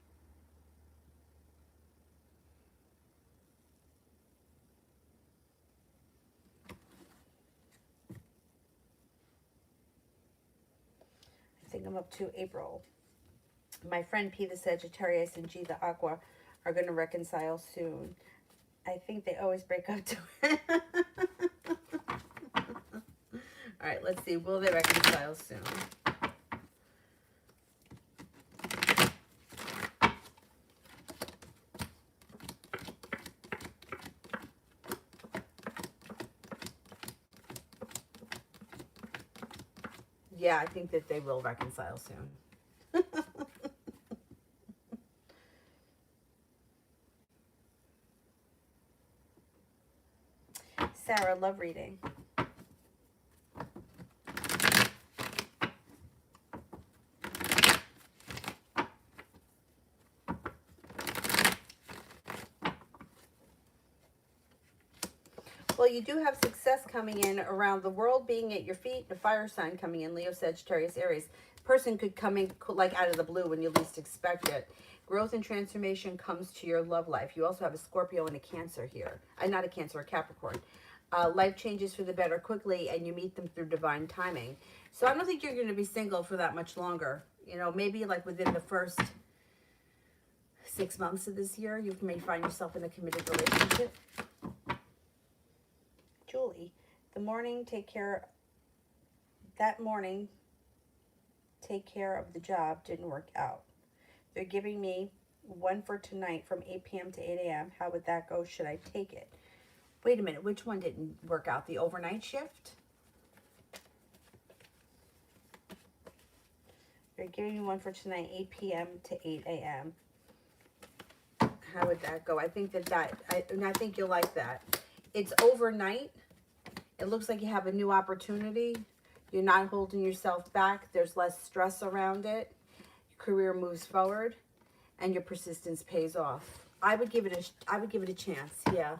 I think I'm up to April. My friend P the Sagittarius and G the Aqua are going to reconcile soon. I think they always break up to it. All right, let's see. Will they reconcile soon? Yeah, I think that they will reconcile soon. Sarah, love reading. Well, you do have success coming in around the world being at your feet, the fire sign coming in, Leo, Sagittarius, Aries. Person could come in like out of the blue when you least expect it. Growth and transformation comes to your love life. You also have a Scorpio and a Cancer here. Not a Cancer, a Capricorn. Life changes for the better quickly, and you meet them through divine timing. So I don't think you're going to be single for that much longer. You know, maybe like within the first 6 months of this year, you may find yourself in a committed relationship. Julie, that morning, take care of the job didn't work out. They're giving me one for tonight from 8 p.m. to 8 a.m. How would that go? Should I take it? Wait a minute, which one didn't work out? The overnight shift? They're giving me one for tonight, 8 p.m. to 8 a.m. How would that go? I think I think you'll like that. It's overnight. It looks like you have a new opportunity. You're not holding yourself back. There's less stress around it. Your career moves forward, and your persistence pays off. I would give it a chance. Yeah.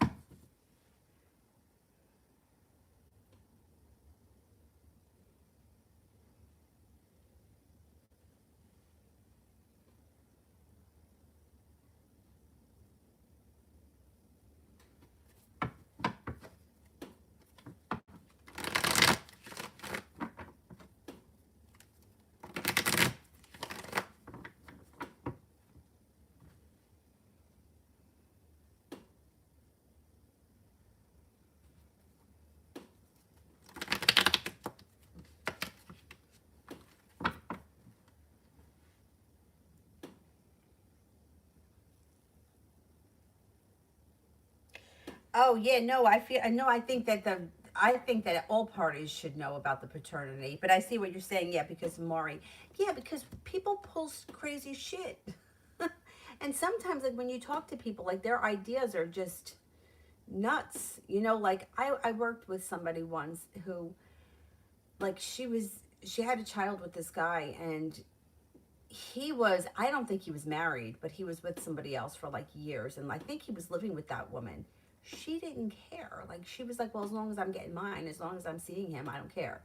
Oh yeah, no, I think that all parties should know about the paternity. But I see what you're saying, yeah, because Maury. Yeah, because people pull crazy shit. And sometimes like when you talk to people, like their ideas are just nuts. You know, like I worked with somebody once who like she had a child with this guy, and I don't think he was married, but he was with somebody else for like years, and I think he was living with that woman. She didn't care. Like she was like, well, as long as I'm getting mine, as long as I'm seeing him, I don't care.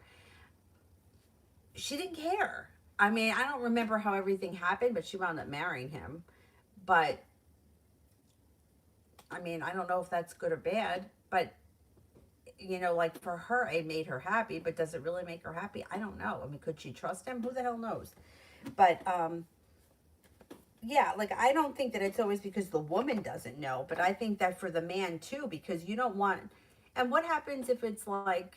She didn't care. I mean, I don't remember how everything happened, but she wound up marrying him. But I mean, I don't know if that's good or bad, but you know, like for her, it made her happy, but does it really make her happy? I don't know. I mean, could she trust him? Who the hell knows? But yeah, like I don't think that it's always because the woman doesn't know, but I think that for the man too, because you don't want. And what happens if it's like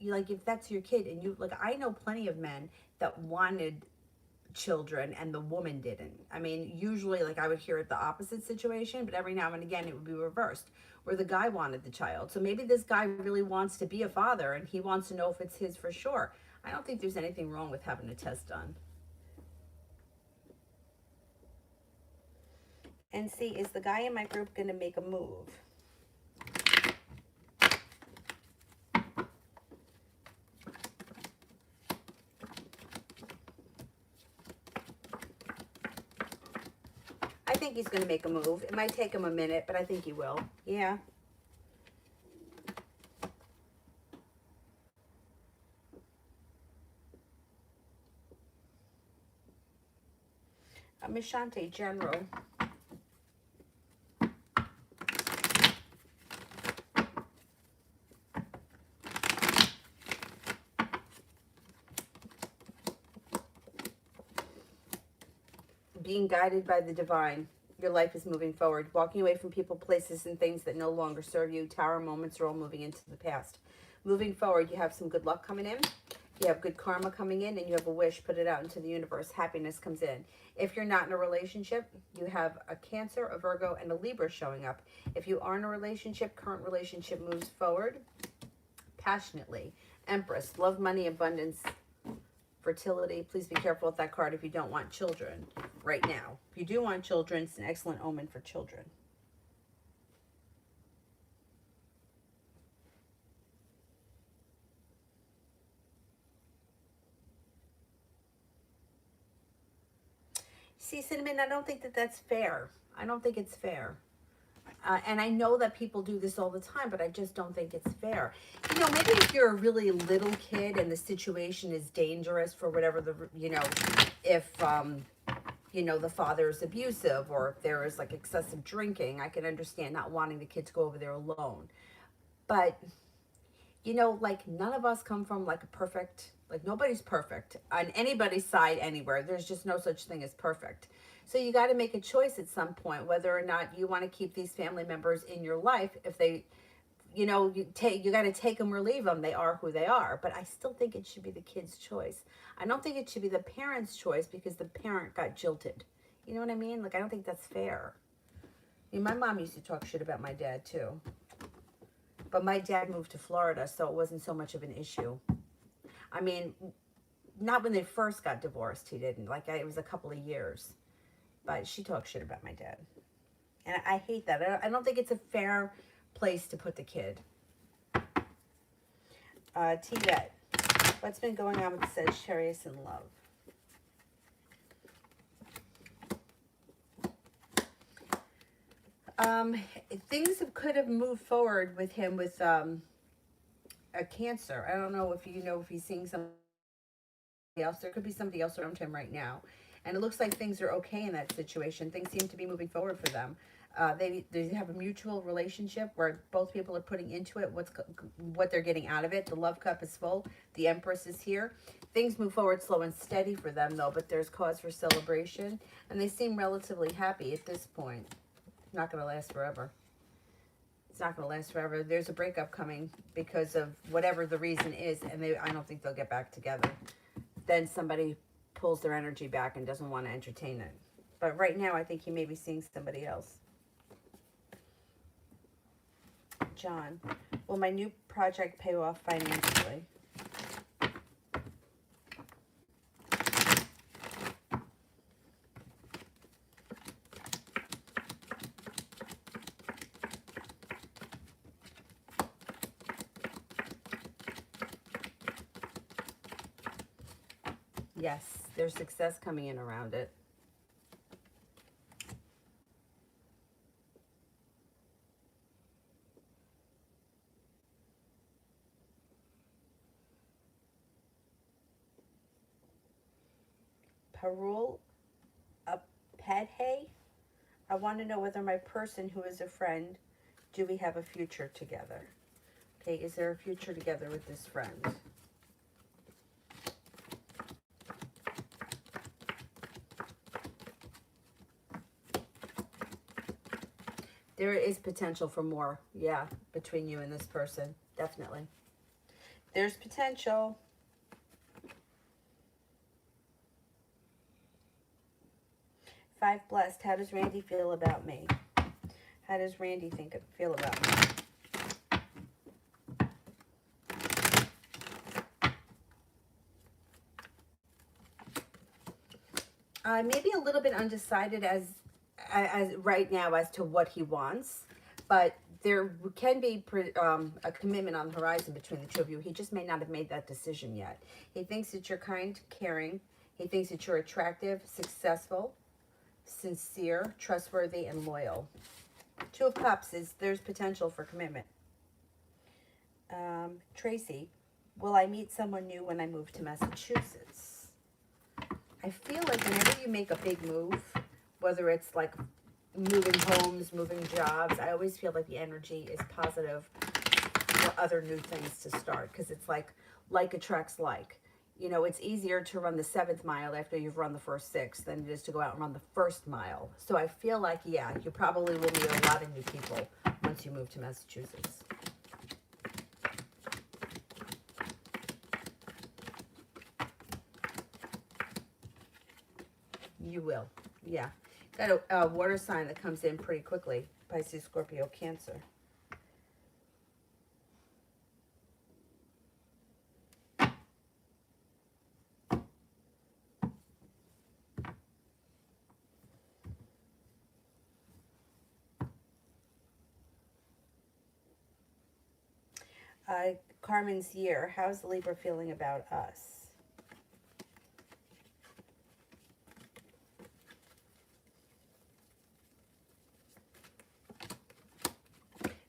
you, like if that's your kid and you, like, I know plenty of men that wanted children and the woman didn't. I mean, usually like I would hear it the opposite situation, but every now and again it would be reversed where the guy wanted the child. So maybe this guy really wants to be a father and he wants to know if it's his for sure. I don't think there's anything wrong with having a test done. And see, is the guy in my group going to make a move? I think he's going to make a move. It might take him a minute, but I think he will. Yeah. Miss Shante, General. Being guided by the divine. Your life is moving forward. Walking away from people, places, and things that no longer serve you. Tower moments are all moving into the past. Moving forward, you have some good luck coming in. You have good karma coming in, and you have a wish. Put it out into the universe. Happiness comes in. If you're not in a relationship, you have a Cancer, a Virgo, and a Libra showing up. If you are in a relationship, current relationship moves forward passionately. Empress, love, money, abundance, fertility. Please be careful with that card if you don't want children right now. If you do want children, it's an excellent omen for children. See, Cinnamon, I don't think that that's fair. I don't think it's fair. And I know that people do this all the time, but I just don't think it's fair. You know, maybe if you're a really little kid and the situation is dangerous for whatever the, you know, if, you know, the father is abusive or if there is like excessive drinking, I can understand not wanting the kid to go over there alone. But, you know, like none of us come from like a perfect, like nobody's perfect on anybody's side anywhere. There's just no such thing as perfect. So you got to make a choice at some point whether or not you want to keep these family members in your life. If they, you know, you got to take them or leave them. They are who they are. But I still think it should be the kid's choice. I don't think it should be the parent's choice because the parent got jilted. You know what I mean? Like, I don't think that's fair. I mean, my mom used to talk shit about my dad too. But my dad moved to Florida, so it wasn't so much of an issue. I mean, not when they first got divorced, he didn't. Like, it was a couple of years. But she talks shit about my dad. And I hate that. I don't think it's a fair place to put the kid. Tibet. What's been going on with Sagittarius in love? Things could have moved forward with him with a Cancer. I don't know if you know if he's seeing somebody else. There could be somebody else around him right now. And it looks like things are okay in that situation. Things seem to be moving forward for them. They have a mutual relationship where both people are putting into it what they're getting out of it. The love cup is full. The Empress is here. Things move forward slow and steady for them, though, but there's cause for celebration. And they seem relatively happy at this point. It's not going to last forever. It's not going to last forever. There's a breakup coming because of whatever the reason is, and I don't think they'll get back together. Then somebody pulls their energy back and doesn't want to entertain it. But right now, I think he may be seeing somebody else. John, will my new project pay off financially? Yes, there's success coming in around it. Parul Padhe, I want to know whether my person who is a friend, do we have a future together? Okay, is there a future together with this friend? There is potential for more, yeah, between you and this person, definitely. There's potential. Five blessed. How does Randy feel about me? How does Randy feel about me? Maybe a little bit undecided as right now as to what he wants, but there can be a commitment on the horizon between the two of you. He just may not have made that decision yet. He thinks that you're kind, caring. He thinks that you're attractive, successful, sincere, trustworthy, and loyal. Two of Cups there's potential for commitment. Tracy, will I meet someone new when I move to Massachusetts? I feel like whenever you make a big move, whether it's like moving homes, moving jobs, I always feel like the energy is positive for other new things to start, because it's like attracts like. You know, it's easier to run the 7th mile after you've run the first 6 than it is to go out and run the 1st mile. So I feel like, yeah, you probably will meet a lot of new people once you move to Massachusetts. You will, yeah. Got a water sign that comes in pretty quickly. Pisces, Scorpio, Cancer. Carmen's year. How's Libra feeling about us?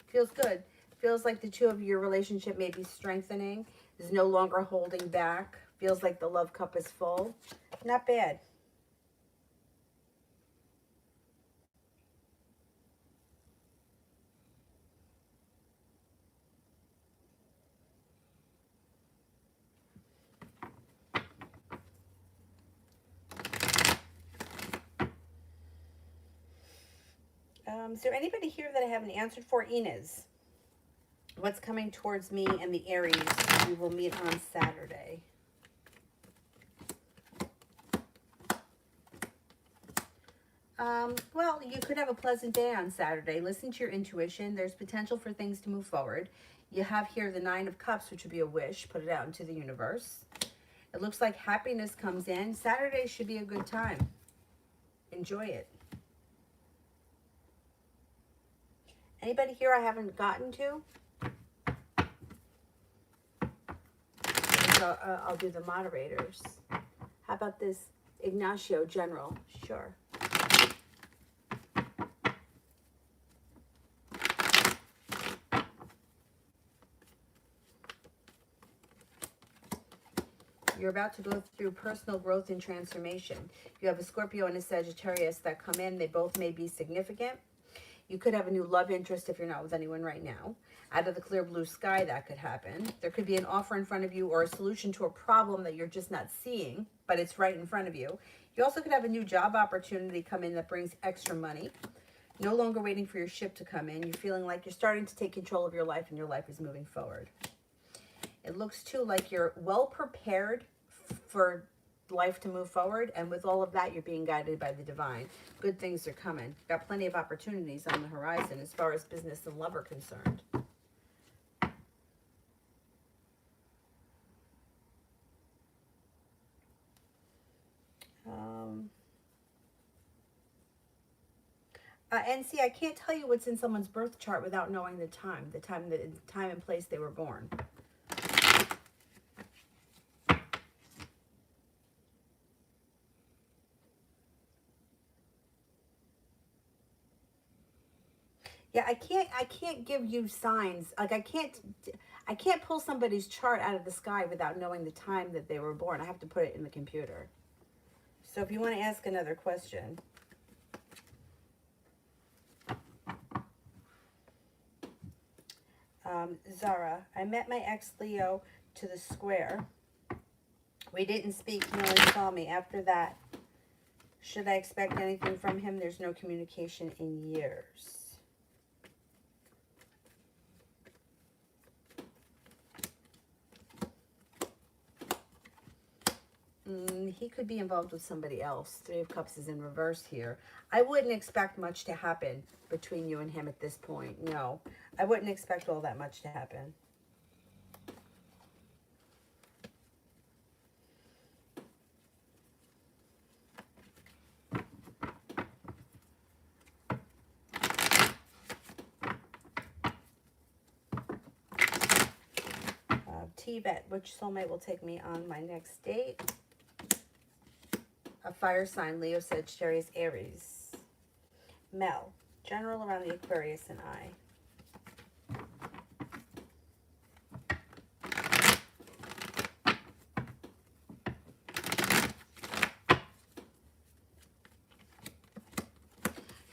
Feels good. Feels like the two of your relationship may be strengthening. Is no longer holding back. Feels like the love cup is full. Not bad. Is there anybody here that I haven't answered for? Inez. What's coming towards me and the Aries? We will meet on Saturday. Well, you could have a pleasant day on Saturday. Listen to your intuition. There's potential for things to move forward. You have here the 9 of Cups, which would be a wish. Put it out into the universe. It looks like happiness comes in. Saturday should be a good time. Enjoy it. Anybody here I haven't gotten to? So, I'll do the moderators. How about this? Ignacio, General. Sure. You're about to go through personal growth and transformation. You have a Scorpio and a Sagittarius that come in. They both may be significant. You could have a new love interest if you're not with anyone right now. Out of the clear blue sky, that could happen. There could be an offer in front of you or a solution to a problem that you're just not seeing, but it's right in front of you. You also could have a new job opportunity come in that brings extra money. No longer waiting for your ship to come in. You're feeling like you're starting to take control of your life and your life is moving forward. It looks too like you're well prepared for life to move forward, and with all of that, you're being guided by the divine. Good things are coming. You've got plenty of opportunities on the horizon as far as business and love are concerned. And see, I can't tell you what's in someone's birth chart without knowing the time and place they were born. Yeah, I can't give you signs. Like I can't pull somebody's chart out of the sky without knowing the time that they were born. I have to put it in the computer. So if you want to ask another question. Zara, I met my ex-Leo to the square. We didn't speak, he only saw me. After that, should I expect anything from him? There's no communication in years. He could be involved with somebody else. Three of Cups is in reverse here. I wouldn't expect much to happen between you and him at this point. No, I wouldn't expect all that much to happen. T-Bet, which soulmate will take me on my next date? A fire sign, Leo, Sagittarius, Aries. Mel, general around the Aquarius and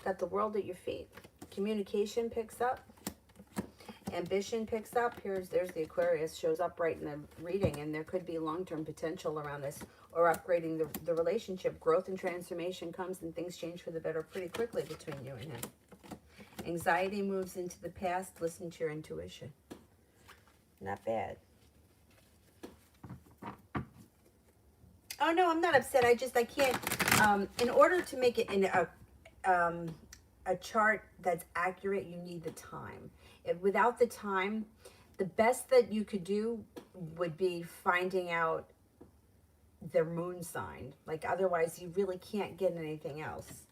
Got the world at your feet. Communication picks up. Ambition picks up. There's the Aquarius, shows up right in the reading, and there could be long-term potential around this, or upgrading the relationship. Growth and transformation comes, and things change for the better pretty quickly between you and him. Anxiety moves into the past. Listen to your intuition. Not bad. Oh no, I'm not upset. I can't. In order to make it in a chart that's accurate, you need the time. Without the time, the best that you could do would be finding out their moon sign. Like, otherwise, you really can't get anything else.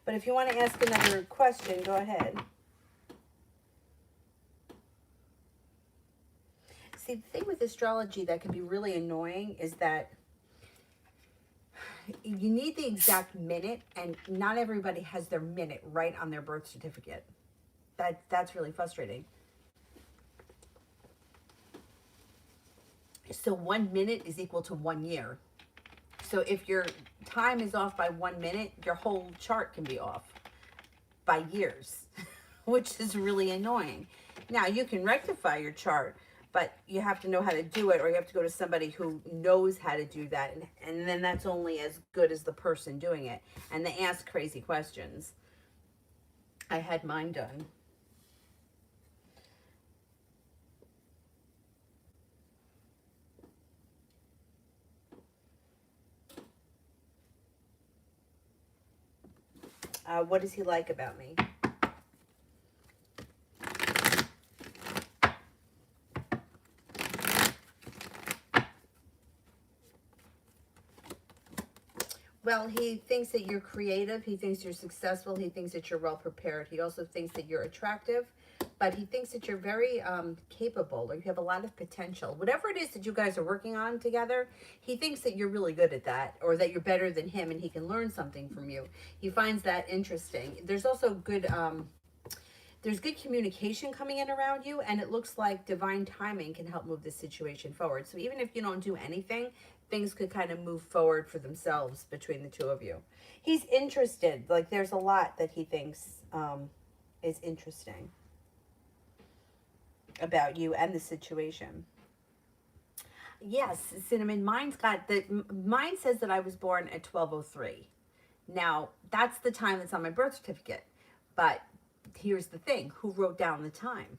But if you want to ask another question, go ahead. See, the thing with astrology that can be really annoying is that you need the exact minute, and not everybody has their minute right on their birth certificate. That's really frustrating. So 1 minute is equal to 1 year. So if your time is off by 1 minute, your whole chart can be off by years, which is really annoying. Now, you can rectify your chart, but you have to know how to do it, or you have to go to somebody who knows how to do that. And then that's only as good as the person doing it. And they ask crazy questions. I had mine done. What does he like about me? Well, he thinks that you're creative. He thinks you're successful. He thinks that you're well prepared. He also thinks that you're attractive, but he thinks that you're very capable, or you have a lot of potential. Whatever it is that you guys are working on together, he thinks that you're really good at that, or that you're better than him and he can learn something from you. He finds that interesting. There's also good There's good communication coming in around you, and it looks like divine timing can help move this situation forward. So even if you don't do anything, things could kind of move forward for themselves between the two of you. He's interested. Like, there's a lot that he thinks is interesting about you and the situation. Yes, Cinnamon, mine says that I was born at 12:03. Now, that's the time that's on my birth certificate. But here's the thing, who wrote down the time?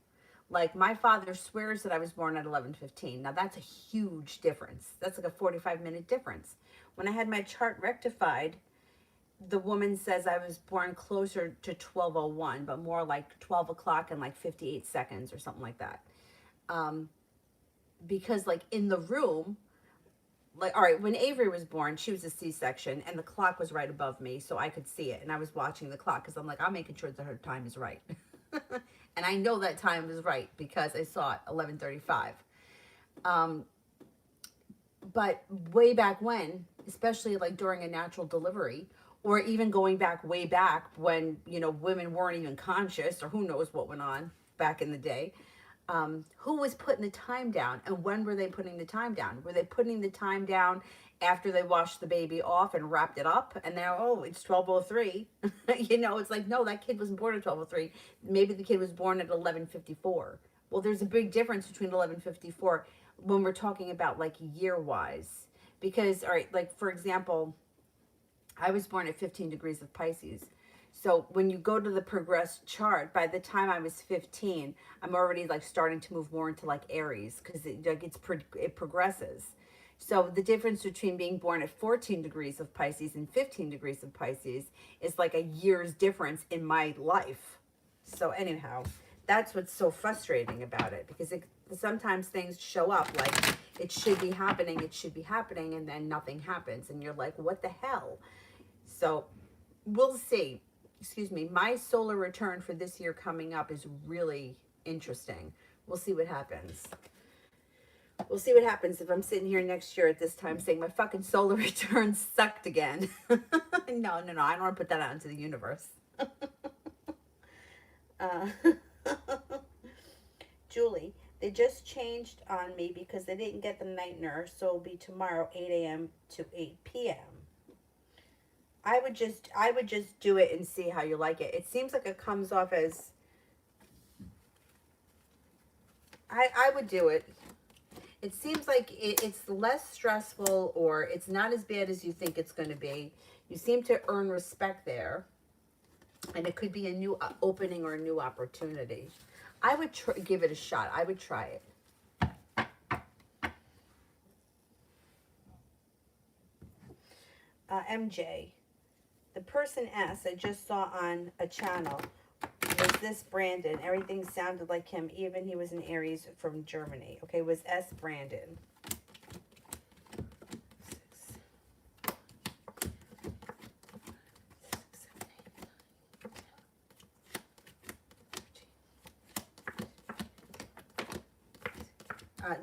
Like, my father swears that I was born at 11:15. Now, that's a huge difference. That's like a 45-minute difference. When I had my chart rectified, the woman says I was born closer to 12:01, but more like 12 o'clock and like 58 seconds or something like that. Because, like, in the room, like, all right, when Avery was born, she was a C-section, and the clock was right above me, so I could see it, and I was watching the clock, because I'm like, I'm making sure that her time is right. And I know that time was right, because I saw it, 11:35. But way back when, especially, like, during a natural delivery, or even going back way back when, you know, women weren't even conscious, or who knows what went on back in the day, who was putting the time down, and when were they putting the time down? Were they putting the time down after they washed the baby off and wrapped it up, and now, oh, it's 12:03? You know, it's like, no, that kid wasn't born at 12:03. Maybe the kid was born at 11:54. Well, there's a big difference between 11:54 when we're talking about, like, year-wise. Because, all right, like, for example, I was born at 15 degrees of Pisces. So when you go to the progressed chart, by the time I was 15, I'm already, like, starting to move more into, like, Aries, because it progresses. So the difference between being born at 14 degrees of Pisces and 15 degrees of Pisces is like a year's difference in my life. So anyhow, that's what's so frustrating about it, because sometimes things show up like it should be happening, and then nothing happens, and you're like, what the hell? So we'll see. Excuse me, my solar return for this year coming up is really interesting. We'll see what happens. We'll see what happens if I'm sitting here next year at this time saying my fucking solar return sucked again. No, I don't want to put that out into the universe. Julie, they just changed on me because they didn't get the night nurse, so it'll be tomorrow, 8 a.m. to 8 p.m. I would just do it and see how you like it. It seems like it comes off as, I would do it. It seems like it's less stressful, or it's not as bad as you think it's going to be. You seem to earn respect there, and it could be a new opening or a new opportunity. I would give it a shot. I would try it. MJ. The person S I just saw on a channel, was this Brandon? Everything sounded like him, even he was an Aries from Germany. Okay, was S Brandon?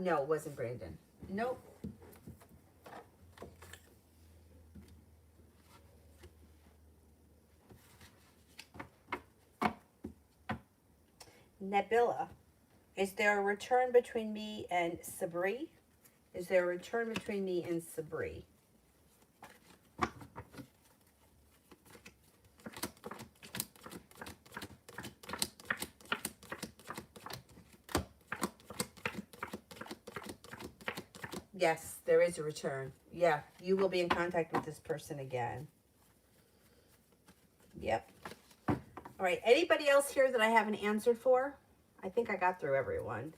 No, it wasn't Brandon. Nope. Nebula, is there a return between me and Sabri? Is there a return between me and Sabri? Yes, there is a return. Yeah, you will be in contact with this person again. Yep. All right, anybody else here that I haven't answered for? I think I got through everyone.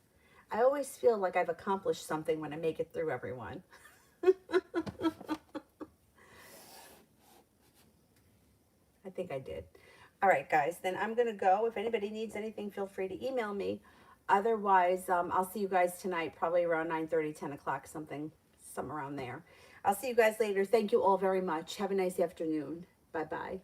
I always feel like I've accomplished something when I make it through everyone. I think I did. All right, guys, then I'm going to go. If anybody needs anything, feel free to email me. Otherwise, I'll see you guys tonight, probably around 9:30, 10 o'clock, something around there. I'll see you guys later. Thank you all very much. Have a nice afternoon. Bye-bye.